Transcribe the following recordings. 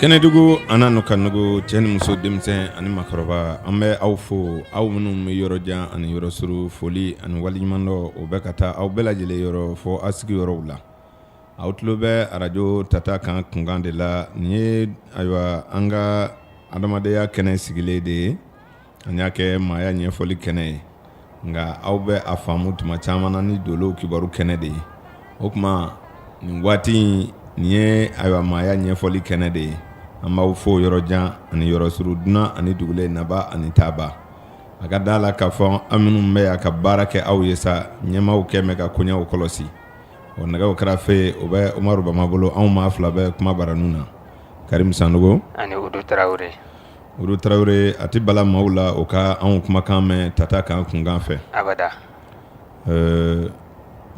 Kɛnɛdugu an n'u kanugu cɛ ni muso denmisɛnnin ani makɔrɔba an bɛ aw fo aw minnu bɛ yɔrɔjan ani yɔrɔsuru foli ani waliɲumandɔ o bɛ ka taa aw bɛɛ lajɛlen yɔrɔ fɔ aw sigiyɔrɔw la aw tulo bɛ arajo tata kan kunkan de la nin ye ayiwa an ka adamadenya kɛnɛ sigilen de ye an y'a kɛ maaya ɲɛfɔli kɛnɛ ye nka aw bɛ a faamu tuma caman na ni dolo kibaru kɛnɛ de ye o tuma nin waati nin ye ayiwa maaya ɲɛfɔli kɛnɛ de ye an b'aw fo yɔrɔjan ani yɔrɔsuru dunan ani dugule naba ani taaba a ka da la k'a fɔ an minnu bɛ yan ka baara kɛ aw ye sa ɲɛmaaw kɛ mɛn ka koɲɛw kɔlɔsi o nɛgɛw kɛrɛfɛ o bɛ Umaru Bama bolo anw maa fila bɛ kuma baraniw na Karim Sanogo ani Udu Tarawele a tɛ bala maaw la o ka anw kumakan mɛn tata kan kunkan fɛ abada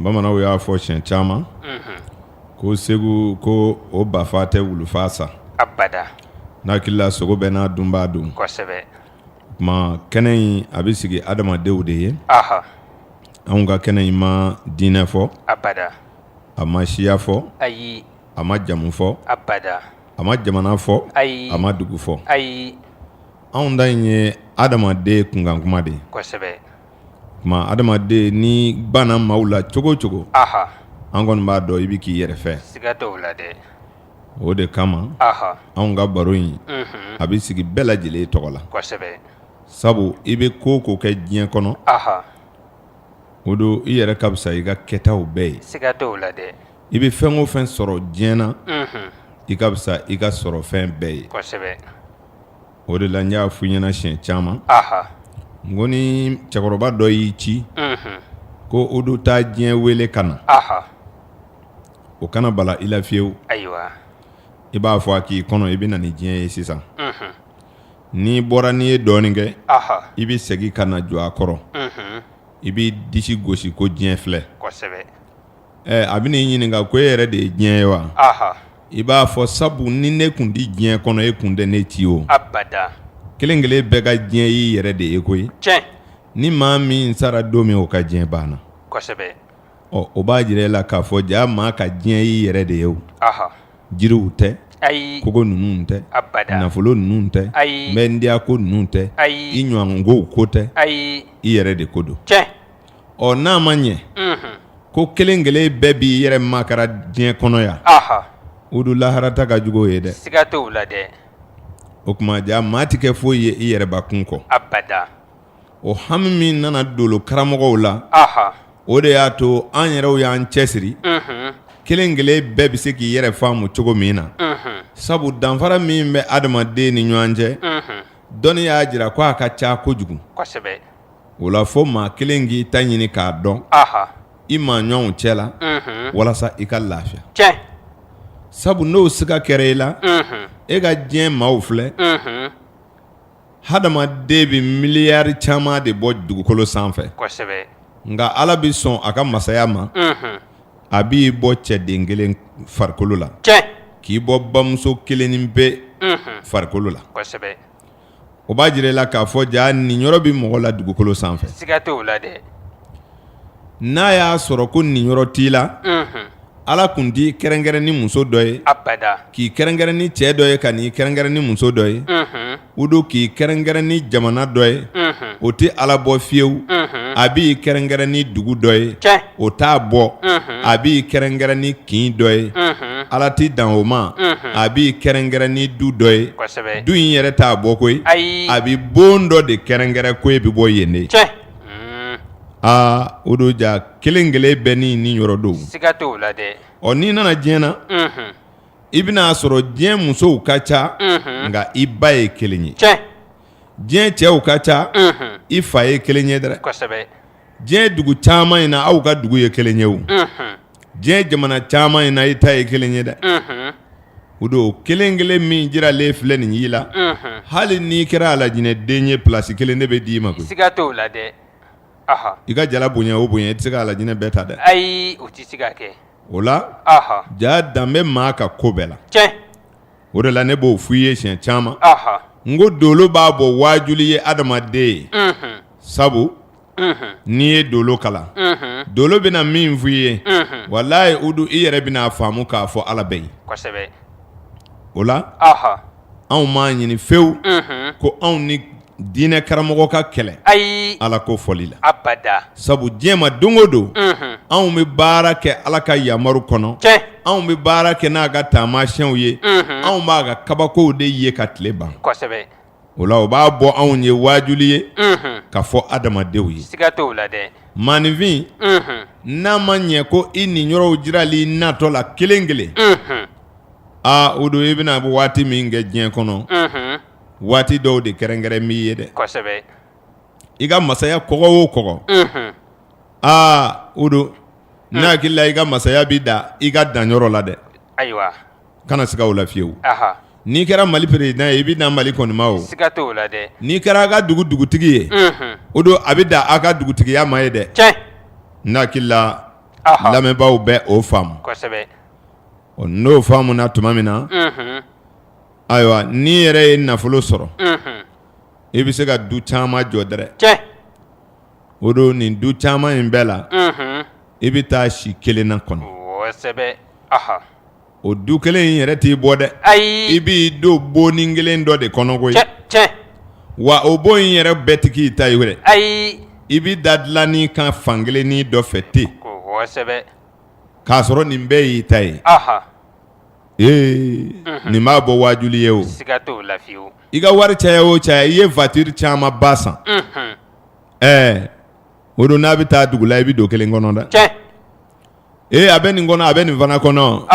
bamananw y'a fɔ siɲɛ caman ko Segu ko o bafa tɛ wulufa sa abada n'akila sogo bɛ n'a dunbaa dun kosɛbɛ kuma kɛnɛ in a bɛ sigi adamadenw de ye anw ka kɛnɛ in ma diinɛ fɔ abada a ma siya fɔ ayi a ma jamu fɔ abada a ma jamana fɔ ayi a ma dugu fɔ ayi anw da in ye adamaden kunkan kuma de ye kosɛbɛ kuma adamaden ni banna maaw la cogo cogo an kɔni b'a dɔn i bɛ k'i yɛrɛ fɛ siga t'o la dɛ o de kama anw ka baro in a bɛ sigi bɛɛ lajɛlen tɔgɔ la kosɛbɛ sabu i bɛ ko ko kɛ diɲɛ kɔnɔ o don i yɛrɛ ka fisa i ka kɛtaw bɛɛ ye siga t'o la dɛ i bɛ fɛn o fɛn sɔrɔ diɲɛ na i ka fisa i ka sɔrɔ fɛn bɛɛ ye kosɛbɛ o de la n y'a f'i ɲɛna siɲɛ caman n ko ni cɛkɔrɔba dɔ y'i ci ko o don taa diɲɛ wele ka na o kana bala i la fiyewu ayiwa i b'a fɔ a k'i kɔnɔ i bɛ na ni diɲɛ ye sisan n'i bɔra n'i ye dɔɔnin kɛ i bɛ segin ka na jɔ a kɔrɔ i b'i disi gosi ko diɲɛ filɛ kosɛbɛ a bɛ n'i ɲininka ko e yɛrɛ de ye diɲɛ ye wa i b'a fɔ sabu ni ne kun di diɲɛ kɔnɔ e kun tɛ ne ci o abada kelen kelen bɛɛ ka diɲɛ y'i yɛrɛ de ye koyi tiɲɛ ni maa min sara don min o ka diɲɛ banna kosɛbɛ o b'a jira e la k'a fɔ jaa maa ka diɲɛ y'i yɛrɛ de ye o jiriw tɛ ayi kogo ninnu tɛ abada nafolo ninnu tɛ ayi mbɛndiya ko ninnu tɛ ayi i ɲɔgɔngow ko tɛ ayi i yɛrɛ de ko don tiɲɛ n'a ma ɲɛ ko kelen kelen bɛɛ b'i yɛrɛ makara diɲɛ kɔnɔ yan o don laharata ka jugu o ye dɛ siga t'o la dɛ o tuma jaa maa tɛ kɛ foyi ye i yɛrɛbakun kɔ abada o hami min nana dolo karamɔgɔw la o de y'a to an yɛrɛw y'an cɛsiri kelen kelen bɛɛ bɛ se k'i yɛrɛ faamu cogo min na sabu danfara min bɛ adamaden ni ɲɔgɔn cɛ dɔnni y'a jira ko a ka ca kojugu kosɛbɛ o la fo maa kelen k'i ta ɲini k'a dɔn i maa ɲɔgɔnw cɛ la walasa i ka lafiya tiɲɛ sabu n'o siga kɛra i la e ka diɲɛ maaw filɛ hadamaden bɛ miliyari caman de bɔ dugukolo sanfɛ kosɛbɛ nka ala bɛ sɔn a ka masaya ma a b'i bɔ cɛden kelen farikolo la k'i bɔ bamuso kelen ni bɛ farikolo la kosɛbɛ o b'a jira i la k'a fɔ jaa nin yɔrɔ bɛ mɔgɔ la dugukolo sanfɛ siga t'o la dɛ n'a y'a sɔrɔ ko nin yɔrɔ t'i la ala kun t'i kɛrɛnkɛrɛn ni muso dɔ ye abada k'i kɛrɛnkɛrɛn ni cɛ dɔ ye ka n'i kɛrɛnkɛrɛn ni muso dɔ ye o don k'i kɛrɛnkɛrɛn ni jamana dɔ ye o tɛ ala bɔ fiyewu a b'i kɛrɛnkɛrɛn ni dugu dɔ ye o t'a bɔ a b'i kɛrɛnkɛrɛn ni kin dɔ ye ala t'i dan o ma a b'i kɛrɛnkɛrɛn ni du dɔ ye du in yɛrɛ t'a bɔ koyi a bɛ bon dɔ de kɛrɛnkɛrɛn ko e bɛ bɔ yen de o don ja kelen kelen bɛ ni yɔrɔ don siga t'o la dɛ n'i nana diɲɛ na i bɛna sɔrɔ diɲɛ musow ka ca nka i ba ye kelen ye diɲɛ cɛw ka ca i fa ye kelen ye dɛ kosɛbɛ diɲɛ dugu caman in na aw ka dugu ye kelen ye o diɲɛ jamana caman in na i ta ye kelen ye dɛ o don kelen kelen min jiralen filɛ nin y'i la hali n'i kɛra alajinɛden ye pilasi kelen de bɛ d'i ma koyi siga t'o la dɛ i ka jala bonya o bonya i tɛ se ka alajinɛ bɛɛ ta dɛ ayi o tɛ se ka kɛ o la jaa dan bɛ maa ka ko bɛɛ la o de la ne b'o f'i ye siɲɛ caman n ko dolo b'a bɔ waajuli ye adamaden ye sabu n'i ye dolo kalan dolo bɛna min f'i ye walayi Udu i yɛrɛ bɛna faamu k'a fɔ ala bɛ yen o la anw m'a ɲini fewu ko anw ni diinɛ karamɔgɔ ka kɛlɛ ayi ala ko fɔli la abada sabu diɲɛ ma don o don anw bɛ baara kɛ ala ka yamaru kɔnɔ anw bɛ baara kɛ n'a ka taamasiyɛnw ye anw b'a ka kabakow de ye ka tile ban kosɛbɛ o la o b'a bɔ anw ye waajuli ye ka fɔ adamadenw ye siga t'o la dɛ maaninfin n'a ma ɲɛ ko i nin yɔrɔw jirali natɔ la kelen kelen o don i bɛna waati min kɛ diɲɛ kɔnɔ waati dɔw de kɛrɛnkɛrɛn b'i ye dɛ kosɛbɛ i ka masaya kɔgɔ o kɔgɔ o don ne hakili la i ka masaya bi da i ka danyɔrɔ la dɛ ayiwa kana siga o la fiyewu n'i kɛra Mali président ye i bɛ na Mali kɔnima o siga t'o la dɛ n'i kɛra a ka dugutigi ye o don a bɛ da a ka dugutigiya ma ye dɛ ne hakili la lamɛnbaaw bɛ o faamu kosɛbɛ n'o faamu na tuma min na ayiwa n'i yɛrɛ ye nafolo sɔrɔ i bɛ se ka du caman jɔ dɛrɛ o don nin du caman in bɛɛ la i bɛ taa si kelen na kɔnɔ kosɛbɛ o du kelen in yɛrɛ t'i bɔ dɛ i b'i don bonni kelen dɔ de kɔnɔ koyi wa o bon in yɛrɛ bɛɛ tɛ k'i ta ye wɛrɛ i bɛ da dilanni kan fan kelen ni dɔ fɛ ten k'a sɔrɔ nin bɛɛ y'i ta ye nin b'a bɔ waajuli ye o siga t'o la fiyewu i ka wari caya o caya i ye voiture caman ba san o don n'a bɛ taa dugu la i bɛ don kelen kɔnɔ dɛ a bɛ nin kɔnɔ a bɛ nin fana kɔnɔ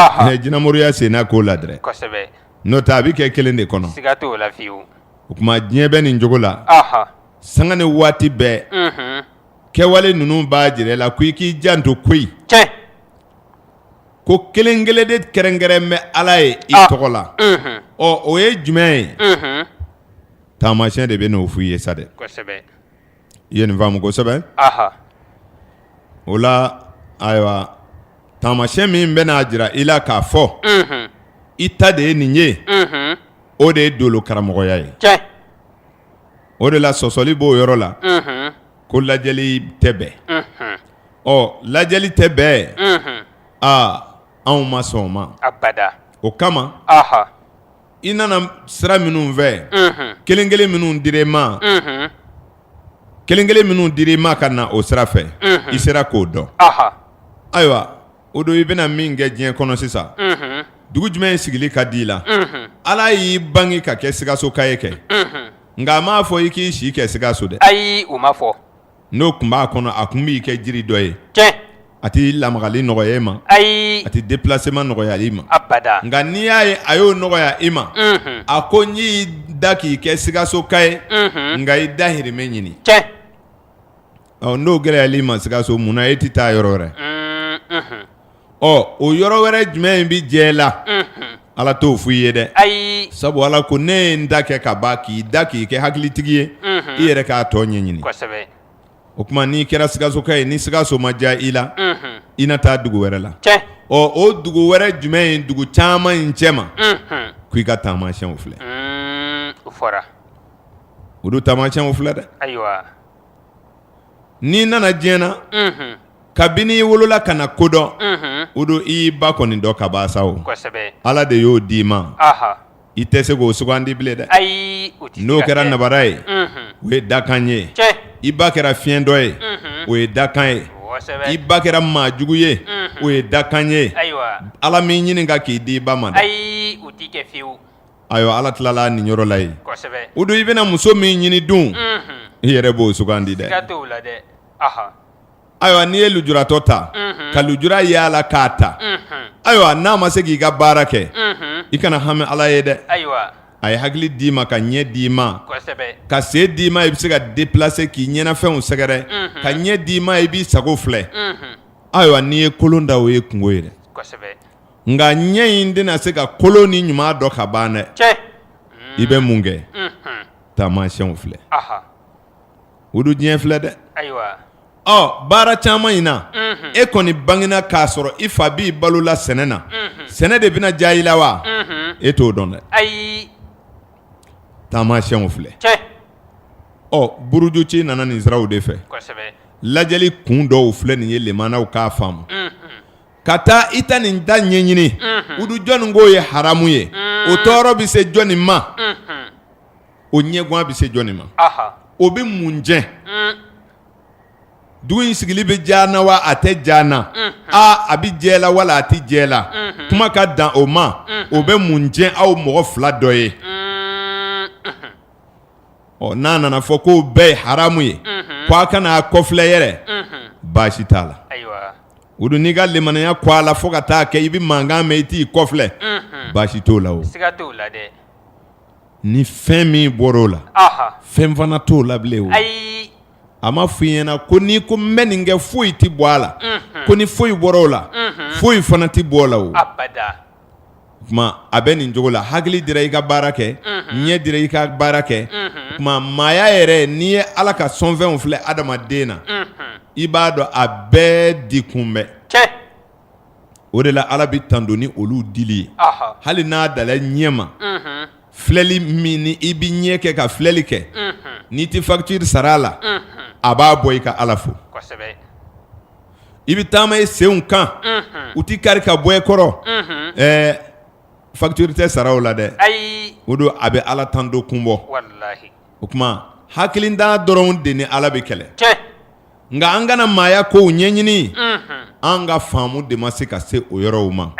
jinɛmɔrɔya senna k'o la dɛrɛ n'o tɛ a bɛ kɛ kelen de kɔnɔ siga t'o la fiyewu o tuma diɲɛ bɛ nin cogo la sanga ni waati bɛɛ kɛwale ninnu b'a jira i la ko i k'i janto koyi ko kelen kelen de kɛrɛnkɛrɛn bɛ ala ye i tɔgɔ la o ye jumɛn ye taamasiyɛn de bɛ n'o f'i ye sa dɛ i ye nin faamu kosɛbɛ o la ayiwa taamasiyɛn min bɛ n'a jira i la k'a fɔ i ta de ye nin ye o de ye dolo karamɔgɔya ye o de la sɔsɔli b'o yɔrɔ la ko lajɛli tɛ bɛn lajɛli tɛ bɛn anw ma sɔn o ma o kama i nana sira minnu fɛ kelen kelen minnu dir'i ma kelen kelen minnu dir'i ma ka na o sira fɛ i sera k'o dɔn ayiwa o don i bɛna min kɛ diɲɛ kɔnɔ sisan dugu jumɛn in sigili ka di i la ala y'i bange ka kɛ Sikaso ka ye kɛ nka a m'a fɔ i k'i si kɛ Sikaso dɛ ayi o ma fɔ n'o tun b'a kɔnɔ a tun b'i kɛ jiri dɔ ye a t'i lamagali nɔgɔya i ma a t'i déplacement nɔgɔya i ma nka n'i y'a ye a y'o nɔgɔya i ma a ko n y'i da k'i kɛ Sikaso ka ye nka i dahirimɛ ɲini n'o gɛlɛyal'i ma Sikaso munna e tɛ taa yɔrɔ wɛrɛ o yɔrɔ wɛrɛ jumɛn in bɛ jɛ la ala t'o f'i ye dɛ sabu ala ko ne ye n da kɛ ka ban k'i da k'i kɛ hakilitigi ye i yɛrɛ k'a tɔ ɲɛɲini o tuma n'i kɛra Sikaso ka ye ni Sikaso ma diya i la i na taa dugu wɛrɛ la o dugu wɛrɛ jumɛn in dugu caman in cɛ ma ko i ka taamasiyɛnw filɛ o don taamasiyɛnw filɛ dɛ n'i nana diɲɛ na kabini i wolola ka na kodɔn o don i y'i ba kɔni dɔn ka ban sa o ala de y'o d'i ma i tɛ se k'o sugandi bilen dɛ n'o kɛra nabara ye o ye dakan ye i ba kɛra fiɲɛ dɔ ye o ye dakan ye i ba kɛra maajugu ye o ye dakan ye ala min ɲini ka k'i di i ba ma dɛ ayiwa ala tilala nin yɔrɔ la ye o don i bɛna muso min ɲini dun i yɛrɛ b'o sugandi dɛ ayiwa n'i ye lujuratɔ ta ka lujura yaala k'a ta ayiwa n'a ma se k'i ka baara kɛ i kana hami ala ye dɛ a ye hakili d'i ma ka ɲɛ d'i ma ka sen d'i ma i bɛ se ka déplacer k'i ɲɛnafɛnw sɛgɛrɛ ka ɲɛ d'i ma i b'i sago filɛ ayiwa n'i ye kolon da o ye kungo ye dɛ nka ɲɛ in tɛna se ka kolon ni ɲuman dɔ ka ban dɛ i bɛ mun kɛ taamasiyɛnw filɛ o don diɲɛ filɛ dɛ baara caman in na e kɔni bangena k'a sɔrɔ i fa b'i balola sɛnɛ na sɛnɛ de bɛna diya i la wa e t'o dɔn dɛ taamasiyɛnw filɛ burujuci nana nin siraw de fɛ lajɛli kun dɔw filɛ nin ye lemanaw k'a faamu ka taa i ta nin da ɲɛɲini udu jɔnni k'o ye haramu ye o tɔɔrɔ bɛ se jɔnni ma o ɲɛguwan bɛ se jɔnni ma o bɛ mun jɛ dugu in sigili bɛ diya na wa a tɛ diya na a bɛ jɛ la wala a tɛ jɛ la kuma ka dan o ma o bɛ mun jɛ aw mɔgɔ fila dɔ ye n'a nana fɔ k'o bɛɛ ye haramu ye ko a kana a kɔfilɛ yɛrɛ baasi t'a la o don n'i ka limaniya kɔ a la fo ka taa kɛ i bɛ mankan mɛn i t'i kɔfilɛ baasi t'o la o ni fɛn min bɔra o la fɛn fana t'o la bilen o a ma f'i ɲɛna ko n'i ko n bɛ nin kɛ foyi tɛ bɔ a la ko ni foyi bɔra o la foyi fana tɛ bɔ o la o kuma a bɛ nin cogo la hakili dira i ka baara kɛ ɲɛ dira i ka baara kɛ kuma maaya yɛrɛ n'i ye Ala ka sɔnfɛnw filɛ adamaden na i b'a dɔn a bɛɛ di kunbɛn o de la Ala bɛ tando ni olu dili ye hali n'a dala ɲɛ ma filɛli min ni i bɛ ɲɛ kɛ ka filɛli kɛ n'i tɛ facture sara a la a b'a bɔ i ka Ala fo i bɛ taama i senw kan u tɛ kari ka bɔ i kɔrɔ facture tɛ sara o la dɛ o don a bɛ Ala tando kun bɔ o tuma hakilitan dɔrɔn de ni Ala bɛ kɛlɛ nka an kana maaya kow ɲɛɲini an ka faamu de ma se ka se o yɔrɔw ma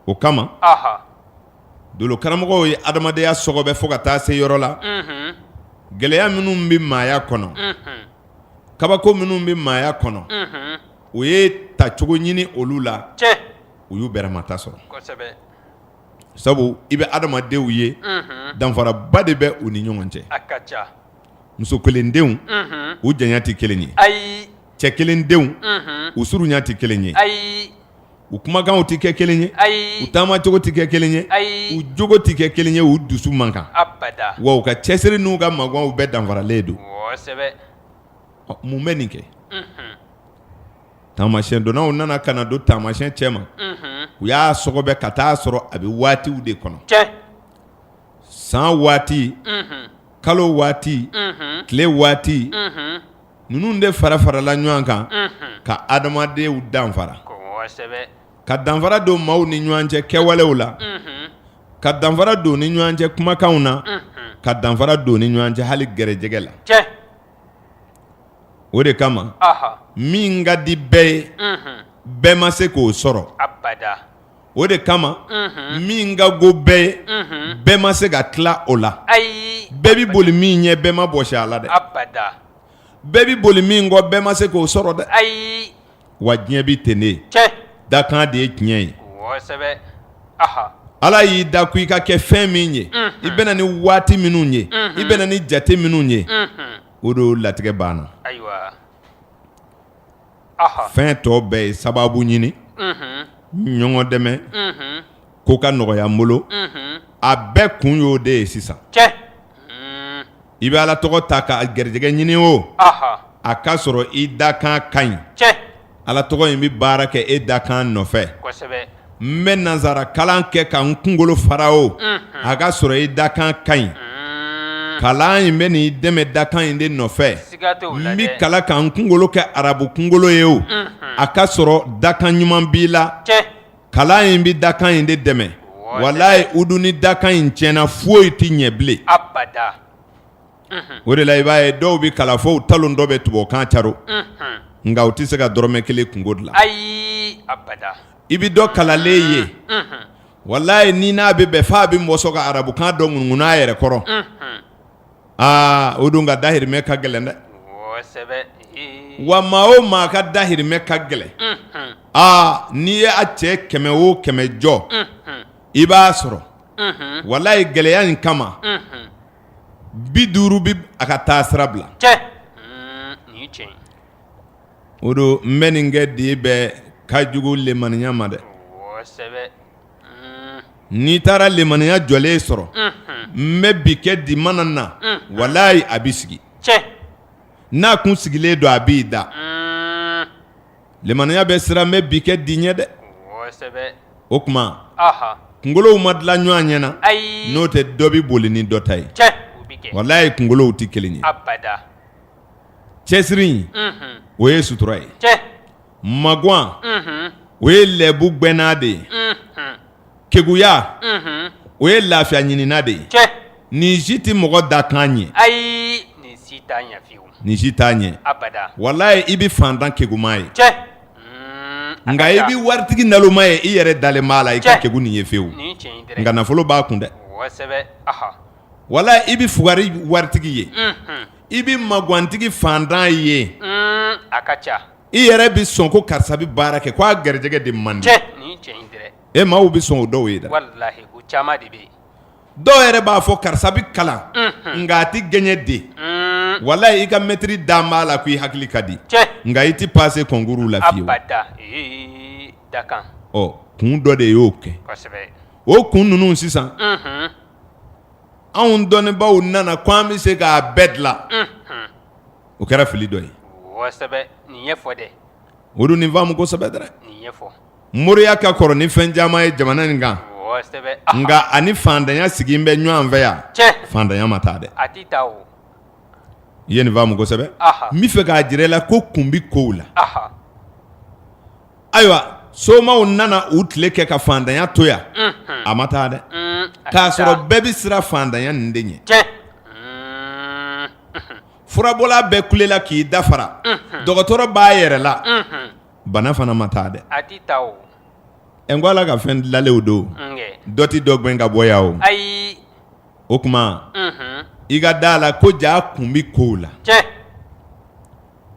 o kama dolo karamɔgɔw ye adamadenya sɔgɔbɛ fo ka taa se yɔrɔ la gɛlɛya minnu bɛ maaya kɔnɔ kabako minnu bɛ maaya kɔnɔ o ye tacogo ɲini olu la u y'u bɛrɛmata sɔrɔ sabu i bɛ adamadenw ye danfaraba de bɛ u ni ɲɔgɔn cɛ muso kelendenw u janya tɛ kelen ye cɛ kelendenw u surunya tɛ kelen ye u kumakanw tɛ kɛ kelen ye u taamacogo tɛ kɛ kelen ye u jogo tɛ kɛ kelen ye u dusu man kan wa u ka cɛsiri n'u ka maganw bɛɛ danfaralen don mun bɛ nin kɛ taamasiyɛn donnaw nana ka na don taamasiyɛn cɛ ma u y'a sɔgɔbɛ ka taa sɔrɔ a bɛ waatiw de kɔnɔ san waati kalo waati tile waati ninnu de fara farala ɲɔgɔn kan ka adamadenw danfara ka danfara don maaw ni ɲɔgɔn cɛ kɛwalew la ka danfara don ni ɲɔgɔn cɛ kumakanw na ka danfara don ni ɲɔgɔn cɛ hali gɛrɛjɛgɛ la o de kama min ka di bɛɛ ye bɛɛ ma se k'o sɔrɔ o de kama min ka go bɛɛ ye bɛɛ ma se ka tila o la bɛɛ bi boli min ɲɛ bɛɛ ma bɔsi a la dɛ bɛɛ bi boli min kɔ bɛɛ ma se k'o sɔrɔ dɛ wa diɲɛ bi ten de dakan de ye tiɲɛ ye Ala y'i da ko i ka kɛ fɛn min ye i bɛna ni waati minnu ye i bɛna ni jate minnu ye o do latigɛ banna fɛn tɔ bɛɛ ye sababu ɲini ɲɔgɔn dɛmɛ ko ka nɔgɔya n bolo a bɛɛ kun y'o de ye sisan i bɛ Ala tɔgɔ ta ka gɛrɛjɛgɛ ɲini o a ka sɔrɔ i dakan ka ɲi Ala tɔgɔ in bɛ baara kɛ e dakan nɔfɛ n bɛ nanzara kalan kɛ ka n kunkolo fara o a ka sɔrɔ i dakan ka ɲi kalan in bɛ n'i dɛmɛ dakan in de nɔfɛ n bɛ kalan ka n kunkolo kɛ arabu kunkolo ye o a ka sɔrɔ dakan ɲuman b'i la kalan in bɛ dakan in de dɛmɛ walayi udu ni dakan in tiɲɛna foyi tɛ ɲɛ bilen o de la i b'a ye dɔw bɛ kalan fo talon dɔ bɛ tubabukan caro nka u tɛ se ka dɔrɔmɛ kelen kungo dilan i bɛ dɔ kalalen ye walayi ni n'a bɛ bɛn f'a bɛ mɔsɔn ka arabukan dɔ ŋuŋunu a yɛrɛ kɔrɔ o don ka dahirimɛ ka gɛlɛn dɛ wa maa o maa ka dahirimɛ ka gɛlɛn n'i ye a cɛ 100 o 100 jɔ i b'a sɔrɔ walayi gɛlɛya in kama 50 bi a ka taa sira bila o don n bɛ nin kɛ de bɛ ka jugu lemaniya ma dɛ n'i taara lemaniya jɔlen sɔrɔ n bɛ bi kɛ di mana na walayi a bɛ sigi n'a kun sigilen don a b'i da lemaniya bɛ siran n bɛ bi kɛ di ɲɛ dɛ o tuma kunkolow ma dilan ɲɔgɔn ɲɛna n'o tɛ dɔ bɛ boli ni dɔ ta ye walayi kunkolow tɛ kelen ye cɛsiri o ye sutura ye magan o o ye lɛbu gbɛnna de ye keguya o ye lafiya ɲinina de ye nin si tɛ mɔgɔ da kan ɲɛ ayi nin si t'a ɲɛ fiyewu nin si t'a ɲɛ abada walayi i bɛ fantan keguma ye nka i bɛ waritigi naloma ye i yɛrɛ dalen b'a la i ka kegu nin ye fewu nka nafolo b'a kun dɛ walayi i bɛ fugari waritigi ye i bɛ magwantigi fantan ye a ka ca i yɛrɛ bɛ sɔn ko karisa bɛ baara kɛ ko a garijɛgɛ de man di e maaw bɛ sɔn o dɔw ye dɛ walahi o caman de bɛ yen dɔw yɛrɛ b'a fɔ karisa bɛ kalan nka a tɛ gɛɲɛ de walayi i ka mɛtiri dan b'a la ko i hakili ka di nka i tɛ paase kɔnkuru la fiyewu abada dakan kun dɔ de y'o kɛ o kun ninnu sisan anw dɔnnibaaw nana ko an bɛ se k'a bɛɛ dilan o kɛra fili dɔ ye nin ye fɔ dɛ o dun nin faamu kosɛbɛ dɛ nin ye fɔ moriya ka kɔrɔ ni fɛn caman ye jamana nin kan nka ani fantanya sigi bɛ ɲɔgɔn fɛ yan fantanya ma taa dɛ a tɛ taa o i ye nin faamu kosɛbɛ n bɛ fɛ k'a jira i la ko kun bɛ kow la ayiwa somaw nana u tile kɛ ka fantanya to yan a ma taa dɛ k'a sɔrɔ bɛɛ bɛ siran fantanya nin de ɲɛ furabɔla bɛɛ kulela k'i dafara dɔgɔtɔrɔ b'a yɛrɛ la bana fana ma taa dɛ a tɛ taa o n ko ala ka fɛn dilanlenw don dɔ tɛ dɔ gbɛn ka bɔ yan o ayi o tuma i ka da la ko ja kun bɛ kow la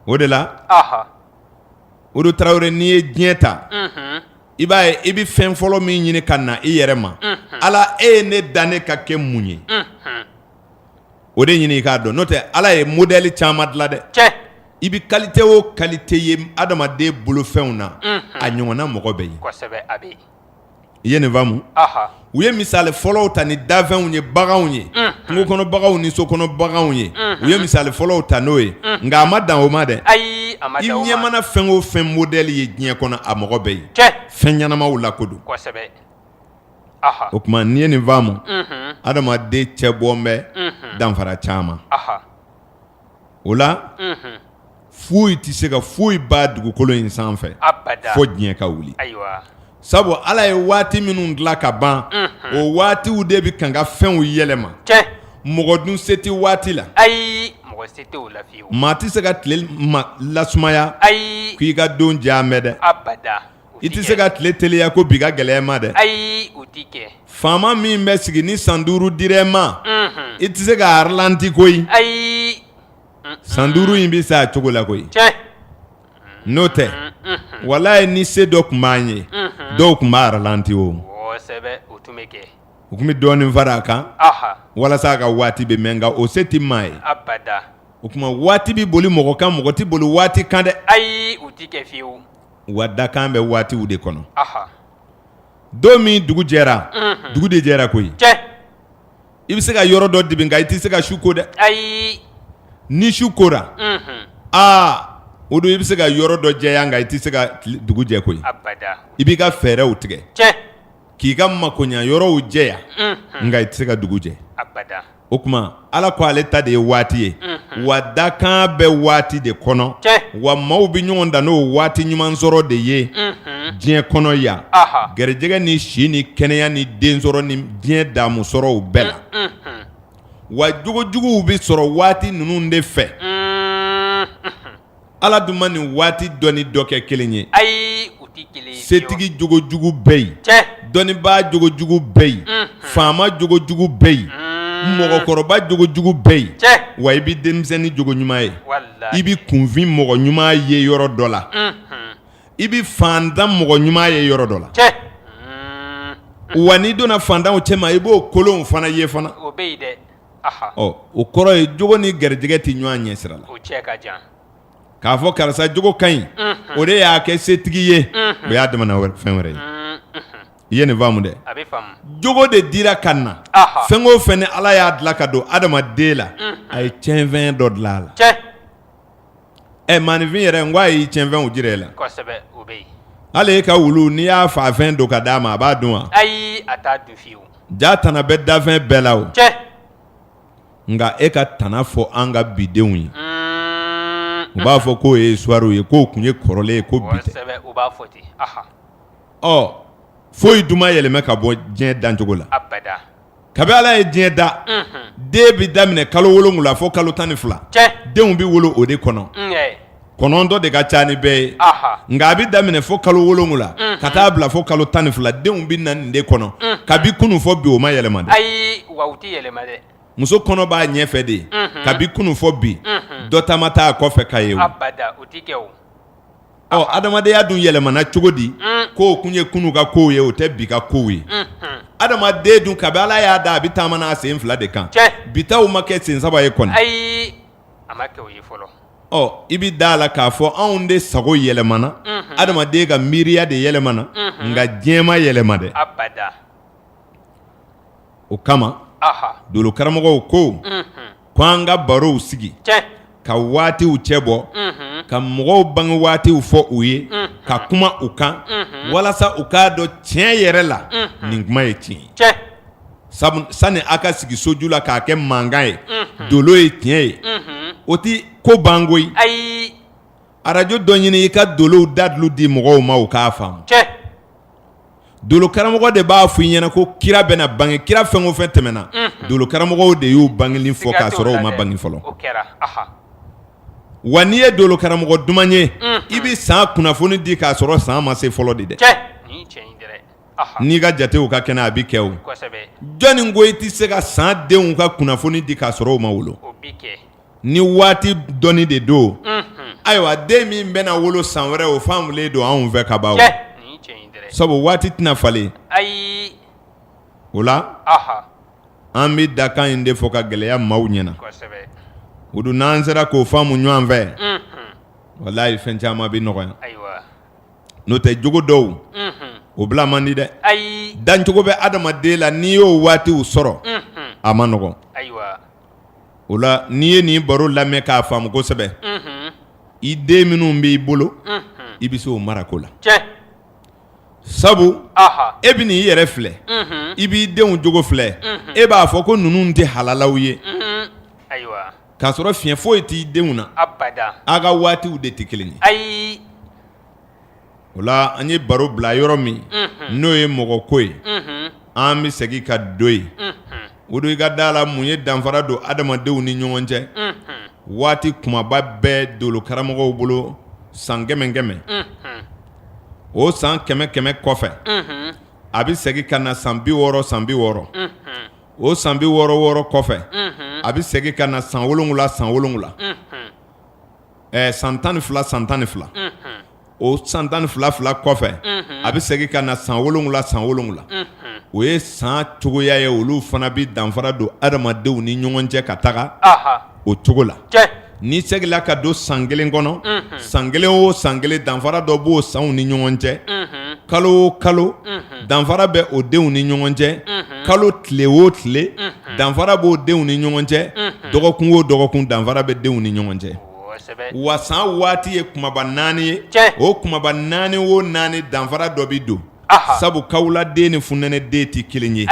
o de la Odo Traoré n'i ye diɲɛ ta i b'a ye i bɛ fɛn fɔlɔ min ɲini ka na i yɛrɛ ma ala e ye ne dan ne ka kɛ mun ye o de ɲini i k'a dɔn n'o tɛ ala ye modèle caman dilan dɛ i bɛ qualité o qualité ye adamaden bolofɛnw na a ɲɔgɔnna mɔgɔ bɛ yen kosɛbɛ a bɛ yen i ye nin faamu u ye misali fɔlɔw ta ni dafɛnw ye baganw ye kungo kɔnɔ baganw ni so kɔnɔ baganw ye u ye misali fɔlɔw ta n'o ye nka a ma dan o ma dɛ ayi a ma dan o ma i ɲɛ mana fɛn o fɛn modèle ye diɲɛ kɔnɔ a mɔgɔ bɛ yen fɛn ɲɛnamaw lakodon kosɛbɛ o tuma n'i ye nin faamu adamaden cɛ bɔ bɛ danfara caman o la foyi tɛ se ka foyi ba dugukolo in sanfɛ fo diɲɛ ka wuli sabu ala ye waati minnu dilan ka ban o waatiw de bɛ kan ka fɛnw yɛlɛma mɔgɔ dun se tɛ waati la ayi mɔgɔ se tɛ o la fiyewu maa tɛ se ka tile lasumaya ayi k'i ka don diya mɛn dɛ abada i tɛ se ka tile teliya ko bi ka gɛlɛya ma dɛ ayi o tɛ kɛ faama min bɛ sigi ni san 5 dirɛ ma i tɛ se ka ralentir koyi ayi san 5 in bɛ se a cogo la koyi n'o tɛ walayi ni se dɔ tun b'an ye dɔw tun b'a ralentir o kosɛbɛ o tun bɛ kɛ u tun bɛ dɔɔnin fara a kan walasa a ka waati bɛ mɛn nka o se tɛ maa ye abada o tuma waati bɛ boli mɔgɔ kan mɔgɔ tɛ boli waati kan dɛ ayi o tɛ kɛ fiyewu wa dakan bɛ waatiw de kɔnɔ don min dugu jɛra dugu de jɛra koyi i bɛ se ka yɔrɔ dɔ dibi nka i tɛ se ka su ko dɛ ayi ni su kora o don i bɛ se ka yɔrɔ dɔ jɛya nka i tɛ se ka dugu jɛ koyi i b'i ka fɛɛrɛw tigɛ k'i ka makoɲa yɔrɔw jɛya nka i tɛ se ka dugu jɛ o tuma ala ko ale ta de ye waati ye wa dakan bɛ waati de kɔnɔ wa maaw bɛ ɲɔgɔn dan n'o waati ɲuman sɔrɔ de ye diɲɛ kɔnɔ yan garijɛgɛ ni si ni kɛnɛya ni den sɔrɔ ni diɲɛ daamu sɔrɔw bɛɛ la wa jogojuguw bɛ sɔrɔ waati ninnu de fɛ ala dun ma nin waati dɔ ni dɔ kɛ kelen ye setigi jogojugu bɛ yen dɔnnibaa jogojugu bɛ yen faama jogojugu bɛ yen mɔgɔkɔrɔba jogojugu bɛ yen wa i bɛ denmisɛnnin jogo ɲuman ye i bɛ kunfin mɔgɔ ɲuman ye yɔrɔ dɔ la i bɛ fantan mɔgɔ ɲuman ye yɔrɔ dɔ la wa n'i donna fantanw cɛ ma i b'o kolonw fana ye fana o kɔrɔ ye jogo ni garijɛgɛ tɛ ɲɔgɔn ɲɛ sira la k'a fɔ karisa jogo ka ɲi o de y'a kɛ setigi ye o y'a damana fɛn wɛrɛ ye i ye nin faamu dɛ jogo de dira ka na fɛn o fɛn ni ala y'a dilan ka don adamaden la a ye tiɲɛfɛn dɔ dilan a la maanifin yɛrɛ n ko a y'i tiɲɛfɛnw jira e la hali e ka wulu n'i y'a fa fɛn don ka d'a ma a b'a dun wa ayi a t'a dun fiyewu ja tana bɛ dafɛn bɛɛ la o nka e ka tana fɔ an ka bidenw ye u b'a fɔ k'o ye histoire ye k'o tun ye kɔrɔlen ye ko bi tɛ u b'a fɔ ten ɔ foyi duma yɛlɛmɛ ka bɔ diɲɛ dancogo la abada kabi ala ye diɲɛ da den bi daminɛ kalo 7 fo kalo 12 denw bi wolo o de kɔnɔ kɔnɔntɔ de ka ca ni bɛɛ ye nka a bi daminɛ fo kalo 7 ka taa bila fo kalo 12 denw bi na nin de kɔnɔ kabi kunu fɔ bi o ma yɛlɛma dɛ ayi wa u ti yɛlɛma dɛ muso kɔnɔ b'a ɲɛfɛ de kabi kunu fɔ bi dɔ taama t'a kɔfɛ ka ye o abada o ti kɛ o ɔ adamadenya dun yɛlɛmana cogo di k'o kun ye kunu ka kow ye o tɛ bi ka kow ye adamaden dun kabi ala y'a da a bi taama n'a sen 2 de kan bitaw ma kɛ sen 3 ye kɔni ayi a ma kɛ o ye fɔlɔ ɔ i bi da la k'a fɔ anw de sago yɛlɛmana adamaden ka miiriya de yɛlɛmana nka diɲɛ ma yɛlɛma dɛ abada o kama dolo karamɔgɔw ko k'an ka barow sigi ka waatiw cɛ bɔ ka mɔgɔw bange waatiw fɔ u ye ka kuma u kan walasa u k'a dɔn tiɲɛ yɛrɛ la nin kuma ye tiɲɛ ye sabu sani a ka sigi soju la k'a kɛ mankan ye dolo ye tiɲɛ ye o ti ko bango ye ayi arajo dɔ ɲini i ka dolow dadulu di mɔgɔw ma u k'a faamu dolo karamɔgɔ de b'a fɔ i ɲɛna ko kira bɛna bange kira fɛn o fɛn tɛmɛna dolo karamɔgɔw de y'u bangeli fɔ k'a sɔrɔ u ma bange fɔlɔ wa n'i ye dolo karamɔgɔ duman ye i bi san kunnafoni di k'a sɔrɔ san ma se fɔlɔ de dɛ n'i ka jatew ka kɛnɛ a bi kɛ o jɔnni ko i tɛ se ka san denw ka kunnafoni di k'a sɔrɔ u ma wolo ni waati dɔnni de don ayiwa den min bɛna wolo san wɛrɛ o faamulen don anw fɛ ka ban sabu waati tɛna falen o la an bɛ dakan in de fɔ ka gɛlɛya maaw ɲɛna o dun n'an sera k'o faamu ɲɔgɔn fɛ walayi fɛn caman bɛ nɔgɔya n'o tɛ jogo dɔw o bila man di dɛ dancogo bɛ adamaden la n'i y'o waatiw sɔrɔ a ma nɔgɔn o la n'i ye nin baro lamɛn k'a faamu kosɛbɛ i den minnu b'i bolo i bɛ se o marako la sabu e bɛ n'i yɛrɛ filɛ i b'i denw jogo filɛ e b'a fɔ ko ninnu tɛ halalaw ye k'a sɔrɔ fiɲɛ foyi t'i denw na a ka waatiw de tɛ kelen ye o la an ye baro bila yɔrɔ min n'o ye mɔgɔ ko ye an bɛ segin ka don yen o don i ka da la mun ye danfara don adamadenw ni ɲɔgɔn cɛ waati kumaba bɛɛ dolo karamɔgɔw bolo san 100 o san 100 kɔfɛ a bɛ segin ka na san 60 o san 60 kɔfɛ a bɛ segin ka na san 7 san 12 o san 12 kɔfɛ a bɛ segin ka na san 7 o ye san cogoya ye olu fana bɛ danfara don adamadenw ni ɲɔgɔn cɛ ka taga o cogo la ni segila ka don san 1 kɔnɔ san 1 o san 1 danfara dɔ b'o sanw ni ɲɔgɔn cɛ kalo o kalo danfara bɛ o denw ni ɲɔgɔn cɛ kalo tile o tile danfara b'o denw ni ɲɔgɔn cɛ dɔgɔkun o dɔgɔkun danfara bɛ denw ni ɲɔgɔn cɛ wa san waati ye kumaba 4 ye o kumaba 4 o 4 danfara dɔ bɛ don sabu kawula den ni funɛnɛ den tɛ kelen ye